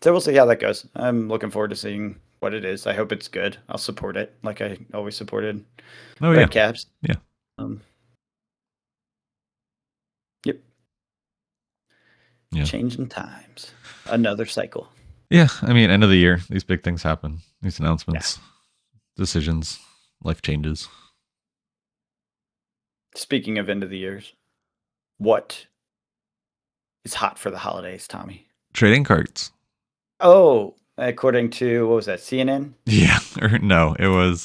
So we'll see how that goes. I'm looking forward to seeing what it is. I hope it's good. I'll support it like I always supported Oh yeah. Red Caps. Yeah. Um, yep. Yeah. Changing times. Another cycle. Yeah. I mean, end of the year, these big things happen. These announcements, decisions, life changes. Speaking of end of the years, what is hot for the holidays, Tommy? Trading cards. Oh, according to what was that, CNN? Yeah. Or no, it was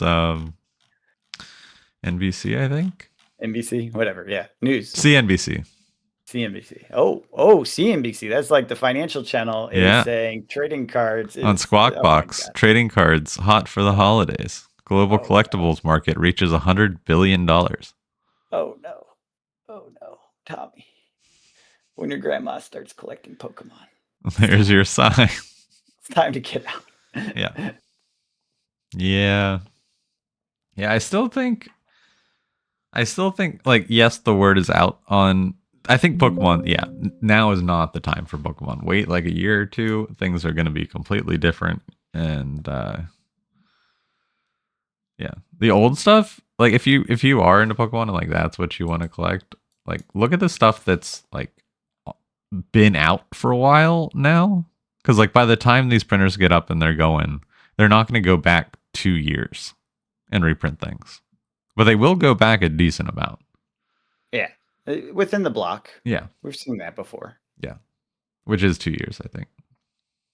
NBC, I think. NBC, whatever. Yeah, news. CNBC. CNBC. Oh, CNBC. That's like the financial channel is saying trading cards On is. Squawk Oh my Box, god. trading cards hot for the holidays. Global Oh no. collectibles market reaches $100 billion. Oh no. Oh no, Tommy. When your grandma starts collecting Pokemon, There's your sign. it's time to get out. Yeah. Yeah. Yeah, I still think like yes, the word is out on I think Pokemon, yeah, now is not the time for Pokemon. Wait like a year or two, things are going to be completely different and yeah. The old stuff, like if you are into Pokemon and like that's what you want to collect, like look at the stuff that's like been out for a while now cuz like by the time these printers get up and they're going, they're not going to go back 2 years and reprint things. But they will go back a decent amount. Yeah. Within the block. Yeah. We've seen that before. Yeah. Which is 2 years, I think.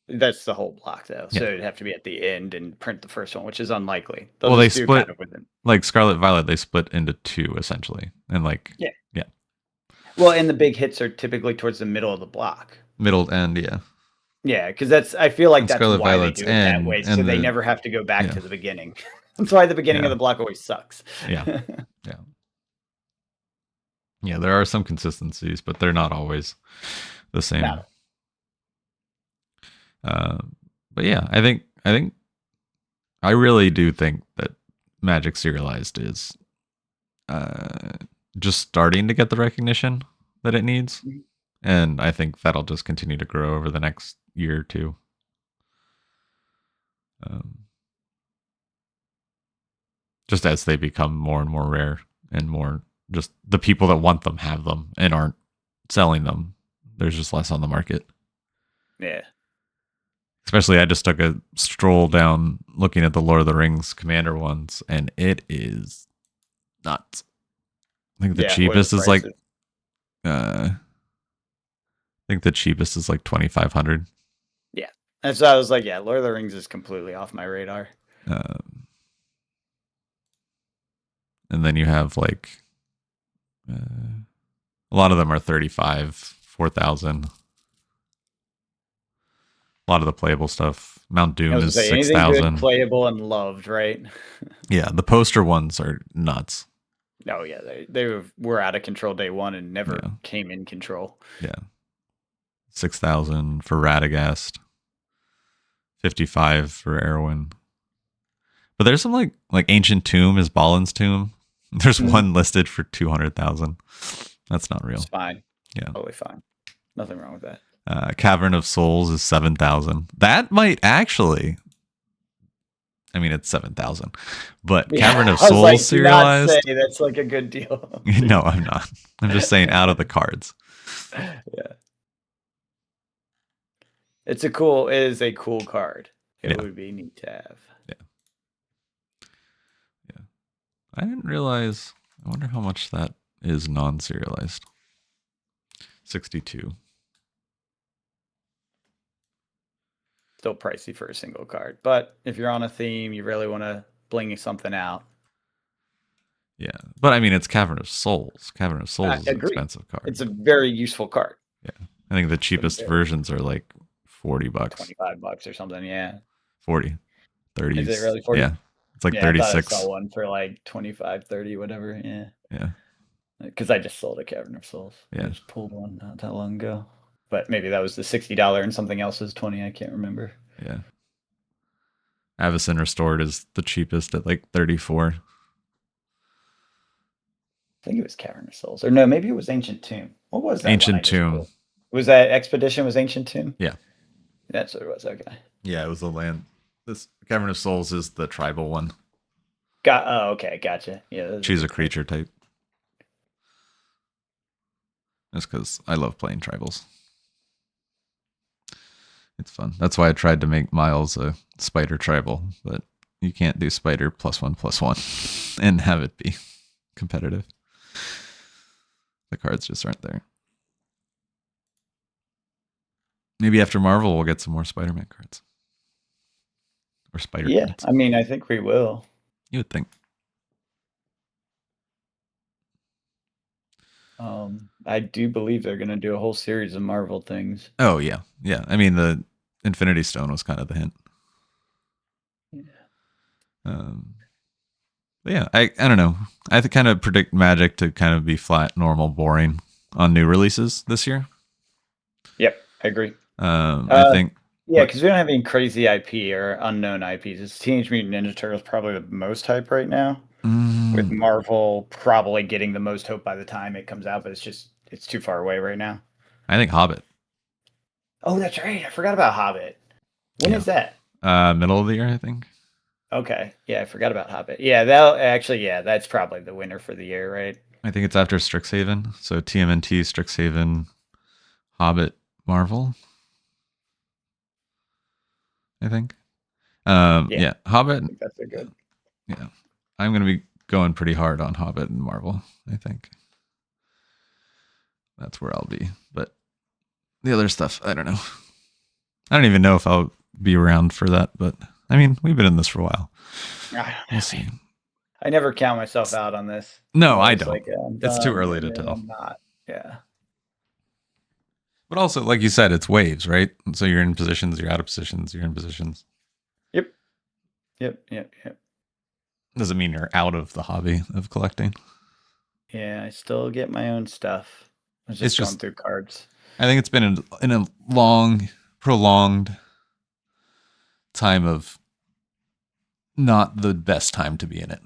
That's the whole block, though. Yeah. So it'd have to be at the end and print the first one, which is unlikely. Well, they split kind of within. Like Scarlet Violet, they split into 2 essentially, and like yeah. Yeah. Well, and the big hits are typically towards the middle of the block. Middle end, yeah. Yeah, because I feel like and that's Scarlet why Violet's they do it that way, so they never have to go back to the beginning. That's why the beginning of the block always sucks. Yeah. Yeah. Yeah, there are some consistencies, but they're not always the same. No. But yeah, I really do think that Magic Serialized is just starting to get the recognition that it needs. Mm-hmm. And I think that'll just continue to grow over the next year or two. Just as they become more and more rare and more just the people that want them have them and aren't selling them. There's just less on the market. Yeah. Especially I just took a stroll down looking at the Lord of the Rings Commander ones and it is nuts. I think the cheapest is like I think the cheapest is like 2,500. Yeah. And so I was like, yeah, Lord of the Rings is completely off my radar. And then you have like a lot of them are 35, 4,000. A lot of the playable stuff. Mount Doom is Say, anything good, 6,000. playable, and loved, right? Yeah, the poster ones are nuts. Oh yeah, they were out of control day one and never came in control. Yeah, 6,000 for Radagast, 55 for Erwin. But there's some like Ancient Tomb is Balin's tomb. There's one listed for 200,000. That's not real. It's fine. Yeah, totally fine. Nothing wrong with that. Cavern of Souls is 7,000. That might actually. I mean, it's 7,000, but Cavern of Souls like, serialized. Not say that's like a good deal. No, I'm not. I'm just saying out of the cards. Yeah, it is a cool card. It would be neat to have. Yeah. I didn't realize. I wonder how much that is non-serialized. 62. Still pricey for a single card, but if you're on a theme, you really want to bling something out. Yeah, but I mean, it's Cavern of Souls. Cavern of Souls is an expensive card. It's a very useful card. Yeah, I think the cheapest versions are like $40, $25 or something. Yeah, 40, 30. Is it really 40? Yeah, it's like 36. I saw one for like 25, 30, whatever. Yeah. Yeah. Because I just sold a Cavern of Souls. Yeah. I just pulled one not that long ago. But maybe that was the $60 and something else is 20. I can't remember. Yeah. Avacyn Restored is the cheapest at like 34. I think it was Cavern of Souls. Or no, maybe it was Ancient Tomb. What was that? Ancient Tomb. Was that Expedition was Ancient Tomb? Yeah. That's what it was. Okay. Yeah, it was the land. This Cavern of Souls is the tribal one. Oh, okay. Gotcha. Yeah. Choose a creature type. Just because I love playing tribals. It's fun. That's why I tried to make Miles a spider tribal, but you can't do spider +1/+1 and have it be competitive. The cards just aren't there. Maybe after Marvel, we'll get some more Spider-Man cards. Or Spider cards. I mean, I think we will. You would think. I do believe they're going to do a whole series of Marvel things. Oh, yeah. Yeah. I mean, the Infinity Stone was kind of the hint. Yeah. But yeah, I don't know. I kind of predict Magic to kind of be flat, normal, boring on new releases this year. Yep, I agree. I think. Yeah, because we don't have any crazy IP or unknown IPs. It's Teenage Mutant Ninja Turtles probably the most hype right now. With Marvel probably getting the most hope by the time it comes out, but it's too far away right now. I think Hobbit. Oh, that's right. I forgot about Hobbit. When is that? Middle of the year, I think. Okay. Yeah, I forgot about Hobbit. Yeah, that's probably the winner for the year, right? I think it's after Strixhaven. So TMNT, Strixhaven, Hobbit, Marvel. I think. Yeah, Hobbit. I think that's a good. Yeah. I'm going to be going pretty hard on Hobbit and Marvel, I think. That's where I'll be. But the other stuff, I don't know. I don't even know if I'll be around for that, but I mean, we've been in this for a while. We'll see. I never count myself out on this. No, I don't. It's too early to tell. I'm not. Yeah. But also, like you said, it's waves, right? So you're in positions, you're out of positions, you're in positions. Yep. Doesn't mean you're out of the hobby of collecting. Yeah, I still get my own stuff. I was just going through cards. I think it's been in a long, prolonged time of not the best time to be in it.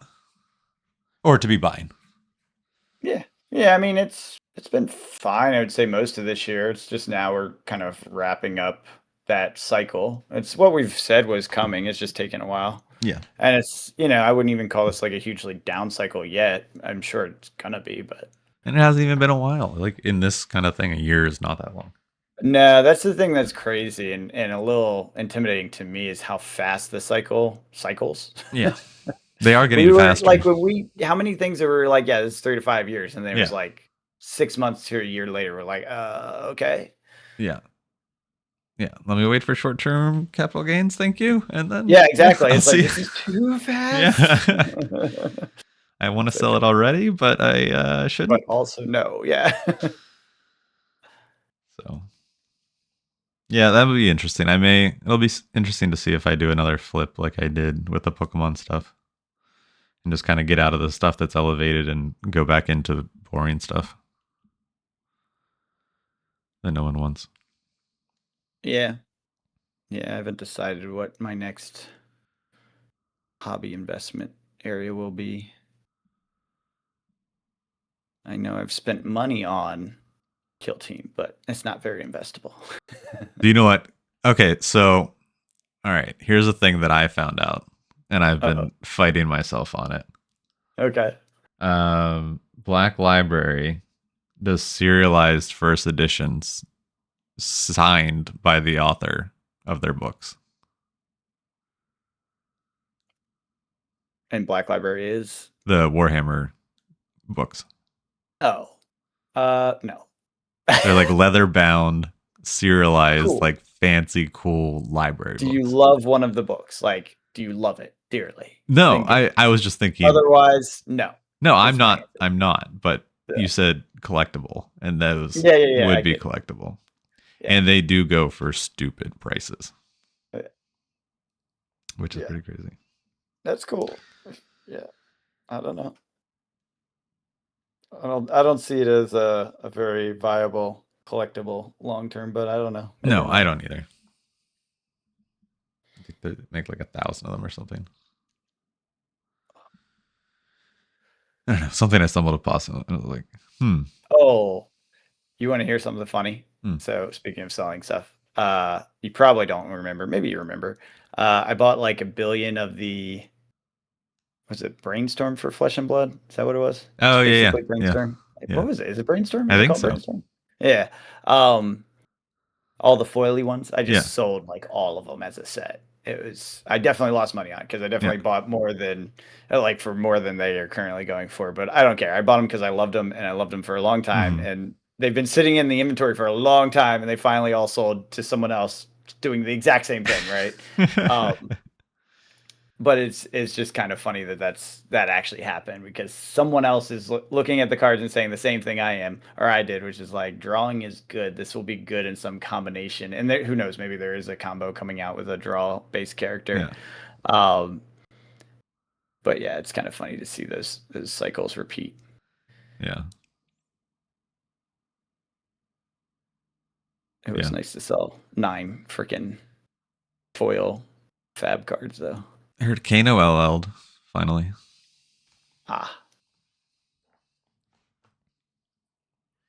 Or to be buying. Yeah. Yeah, I mean, it's been fine, I would say, most of this year. It's just now we're kind of wrapping up that cycle. It's what we've said was coming. It's just taken a while. Yeah. And it's, I wouldn't even call this like a hugely down cycle yet. I'm sure it's going to be, but. And it hasn't even been a while. Like in this kind of thing, a year is not that long. No, that's the thing that's crazy and a little intimidating to me is how fast the cycle cycles. Yeah. They are getting we were faster. like, how many things that were like, yeah, this is 3 to 5 years, and then it was like 6 months to a year later, we're like, okay. Yeah. Yeah. Let me wait for short-term capital gains. Thank you. And then Yeah, exactly. It's like, see. this is too fast. Yeah. I want to sell it already, but I shouldn't. But also no, yeah. So yeah, that would be interesting. It'll be interesting to see if I do another flip like I did with the Pokemon stuff. And just kind of get out of the stuff that's elevated and go back into boring stuff that no one wants. Yeah. Yeah, I haven't decided what my next hobby investment area will be. I know I've spent money on Kill Team, but it's not very investable. Do you know what? Okay, so all right, here's a thing that I found out, and I've been fighting myself on it. Okay. Black Library does serialized first editions signed by the author of their books. And Black Library is The Warhammer books. no. They're like leather bound, serialized, Cool. like fancy, cool library Do books. you love one of the books? Like, do you love it dearly? No, I was just thinking. Otherwise, no. No, I'm not. I'm not. But you said collectible, and those would be collectible, and they do go for stupid prices, which is pretty crazy. That's cool. Yeah, I don't know. I don't see it as a very viable collectible long term, but I don't know. No, I don't either. I think they make like 1,000 of them or something. I don't know. Something I stumbled upon. And I was like, Oh, you want to hear something funny? So speaking of selling stuff, you probably don't remember. Maybe you remember. I bought like 1 billion of the. Was it Brainstorm for Flesh and Blood? Is that what it was? Oh, yeah. Brainstorm. Yeah. What was it? Is it Brainstorm? I think so. Brainstorm? Yeah. All the foily ones. I just sold like all of them as a set. I definitely lost money on it because I definitely bought more than for more than they are currently going for. But I don't care. I bought them because I loved them and I loved them for a long time. And they've been sitting in the inventory for a long time, and they finally all sold to someone else doing the exact same thing, right? But it's just kind of funny that actually happened because someone else is looking at the cards and saying the same thing I did, which is like, drawing is good. This will be good in some combination. And who knows, maybe there is a combo coming out with a draw based character. Yeah. But yeah, it's kind of funny to see those cycles repeat. Yeah. It was nice to sell 9 freaking foil fab cards though. I heard Kano LL'd finally.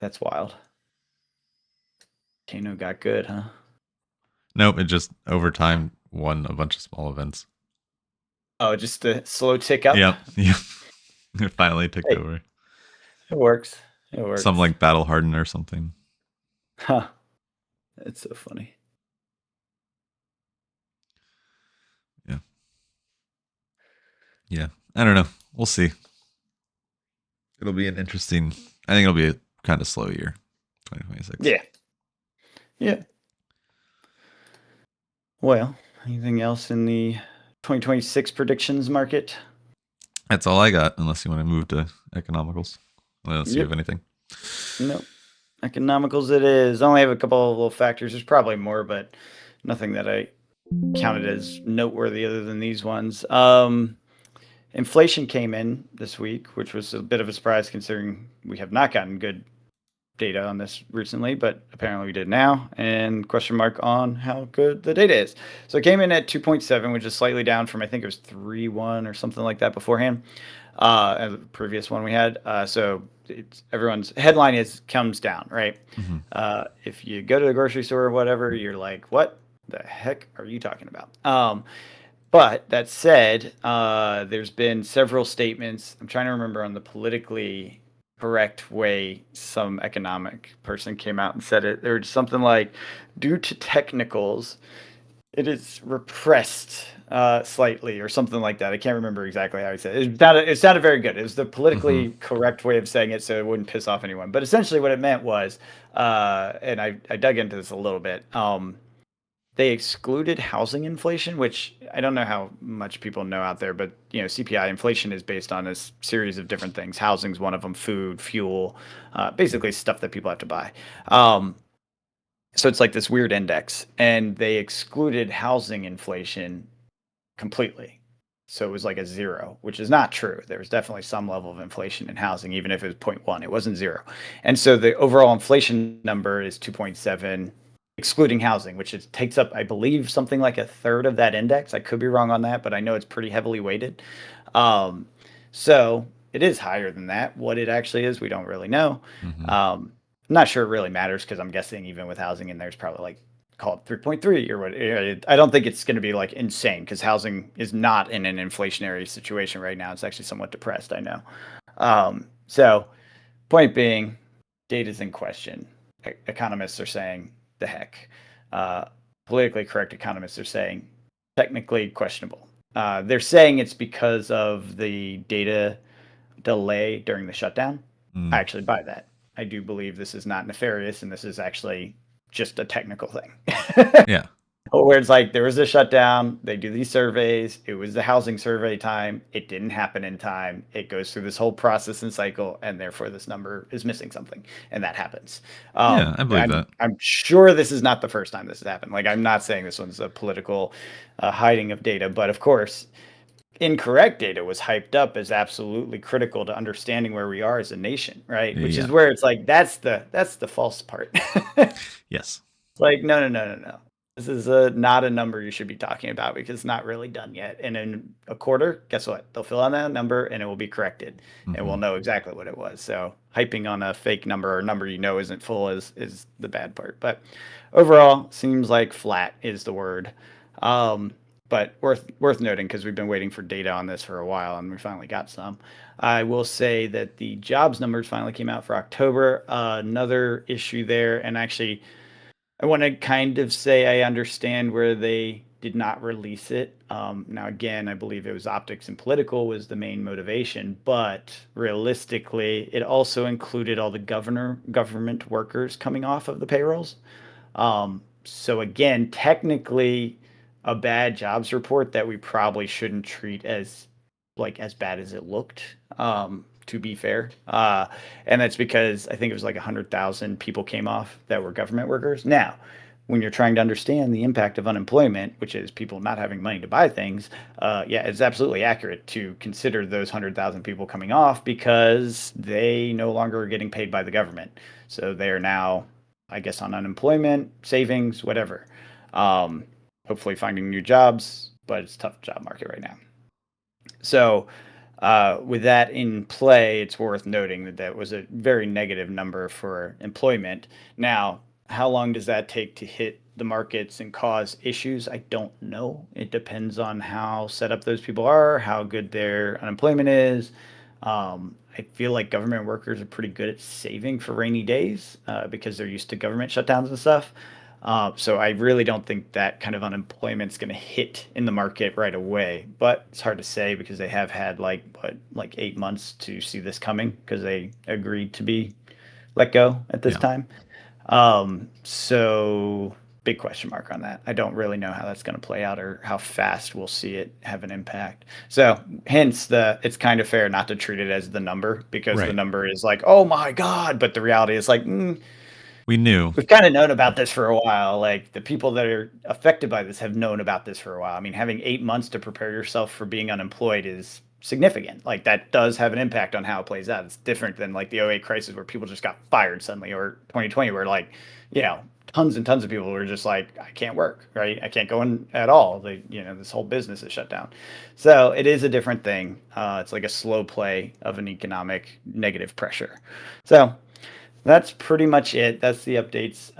That's wild. Kano got good, huh? Nope, it just over time won a bunch of small events. Oh, just a slow tick up? Yep. It finally ticked over. It works. Some like Battle Harden or something. Huh. It's so funny. Yeah. Yeah. I don't know. We'll see. It'll be an interesting. I think it'll be a kind of slow year, 2026. Yeah. Yeah. Well, anything else in the 2026 predictions market? That's all I got, unless you want to move to economicals. Unless you have anything. Nope. Economicals it is. I only have a couple of little factors. There's probably more, but nothing that I counted as noteworthy other than these ones. Inflation came in this week, which was a bit of a surprise considering we have not gotten good data on this recently, but apparently we did now, and question mark on how good the data is. So it came in at 2.7, which is slightly down from, I think it was 3.1 or something like that beforehand. The previous one we had. So everyone's headline comes down, right? If you go to the grocery store or whatever, you're like, what the heck are you talking about? But that said, there's been several statements. I'm trying to remember on the politically correct way some economic person came out and said it. There was something like, due to technicals, It is repressed slightly or something like that. I can't remember exactly how he said it. It sounded very good. It was the Mm-hmm. politically correct way of saying it so it wouldn't piss off anyone. But essentially what it meant was, and I dug into this a little bit, they excluded housing inflation, which I don't know how much people know out there, but CPI inflation is based on a series of different things. Housing's one of them, food, fuel, basically stuff that people have to buy. Um, so it's like this weird index, and they excluded housing inflation completely. So it was like a zero, which is not true. There was definitely some level of inflation in housing, even if it was 0.1. It wasn't zero. And so the overall inflation number is 2.7, excluding housing, which takes up, I believe, something like a third of that index. I could be wrong on that, but I know it's pretty heavily weighted. Um, so it is higher than that. What it actually is, we don't really know. Mm-hmm. I'm not sure it really matters because I'm guessing even with housing in there's probably like call it 3.3 or what. I don't think it's going to be like insane because housing is not in an inflationary situation right now. It's actually somewhat depressed, I know. So point being, data's in question. Economists are saying the heck. Uh, Politically correct economists are saying technically questionable. They're saying it's because of the data delay during the shutdown. I Mm. actually buy that. I do believe this is not nefarious and this is actually just a technical thing. Yeah. Where it's like there was a shutdown, they do these surveys, it was the housing survey time, it didn't happen in time, it goes through this whole process and cycle, and therefore this number is missing something, and that happens. Yeah, I believe that. I'm sure this is not the first time this has happened. Like I'm not saying this one's a political hiding of data, but of course, incorrect data was hyped up as absolutely critical to understanding where we are as a nation, right? Which Yeah. is where it's like that's the false part. Yes. Like, no, no, no, no, no. This is not a number you should be talking about because it's not really done yet. And in a quarter, guess what? They'll fill out that number and it will be corrected, and Mm-hmm. we'll know exactly what it was. So hyping on a fake number or a number isn't full is the bad part. But overall, seems like flat is the word. Um, but worth noting because we've been waiting for data on this for a while and we finally got some. I will say that the jobs numbers finally came out for October. Another issue there, and actually I want to kind of say I understand where they did not release it. Now, again, I believe it was optics and political was the main motivation, but realistically, it also included all the government workers coming off of the payrolls. So again, technically, a bad jobs report that we probably shouldn't treat as like as bad as it looked. To be fair, and that's because I think it was like 100,000 people came off that were government workers. Now, when you're trying to understand the impact of unemployment, which is people not having money to buy things, yeah, it's absolutely accurate to consider those 100,000 people coming off because they no longer are getting paid by the government. So they are now, I guess, on unemployment, savings, whatever. Um, Hopefully finding new jobs, but it's a tough job market right now. So, with that in play, it's worth noting that that was a very negative number for employment. Now, how long does that take to hit the markets and cause issues? I don't know. It depends on how set up those people are, how good their unemployment is. I feel like government workers are pretty good at saving for rainy days because they're used to government shutdowns and stuff. So I really don't think that kind of unemployment is going to hit in the market right away. But it's hard to say because they have had like 8 months to see this coming because they agreed to be let go at this Yeah. time. So big question mark on that. I don't really know how that's going to play out or how fast we'll see it have an impact. So hence it's kind of fair not to treat it as the number because the Right. number is like, oh my God. But the reality is like, We knew. we've kind of known about this for a while. Like the people that are affected by this have known about this for a while. I mean, having 8 months to prepare yourself for being unemployed is significant. Like that does have an impact on how it plays out. It's different than like the '08 crisis where people just got fired suddenly, or 2020 where like, you know, tons and tons of people were just like, I can't work, right? I can't go in at all. This whole business is shut down. So it is a different thing. It's like a slow play of an economic negative pressure. So that's pretty much it. That's the updates,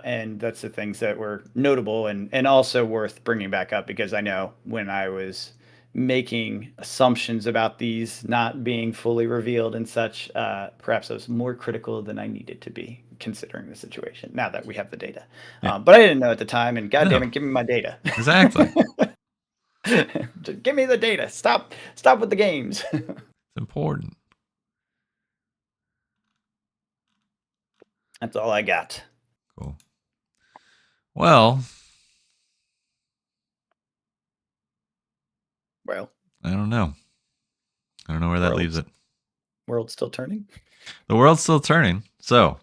and that's the things that were notable and also worth bringing back up because I know when I was making assumptions about these not being fully revealed and such, perhaps I was more critical than I needed to be. considering the situation now that we have the data. But I didn't know at the time, and goddamn it, give me my data. Exactly. Just give me the data. Stop with the games. It's important. That's all I got. Cool. Well, I don't know. I don't know where that leaves it. World's still turning? The world's still turning. So,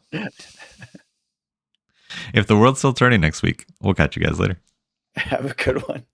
if the world's still turning next week, we'll catch you guys later. Have a good one.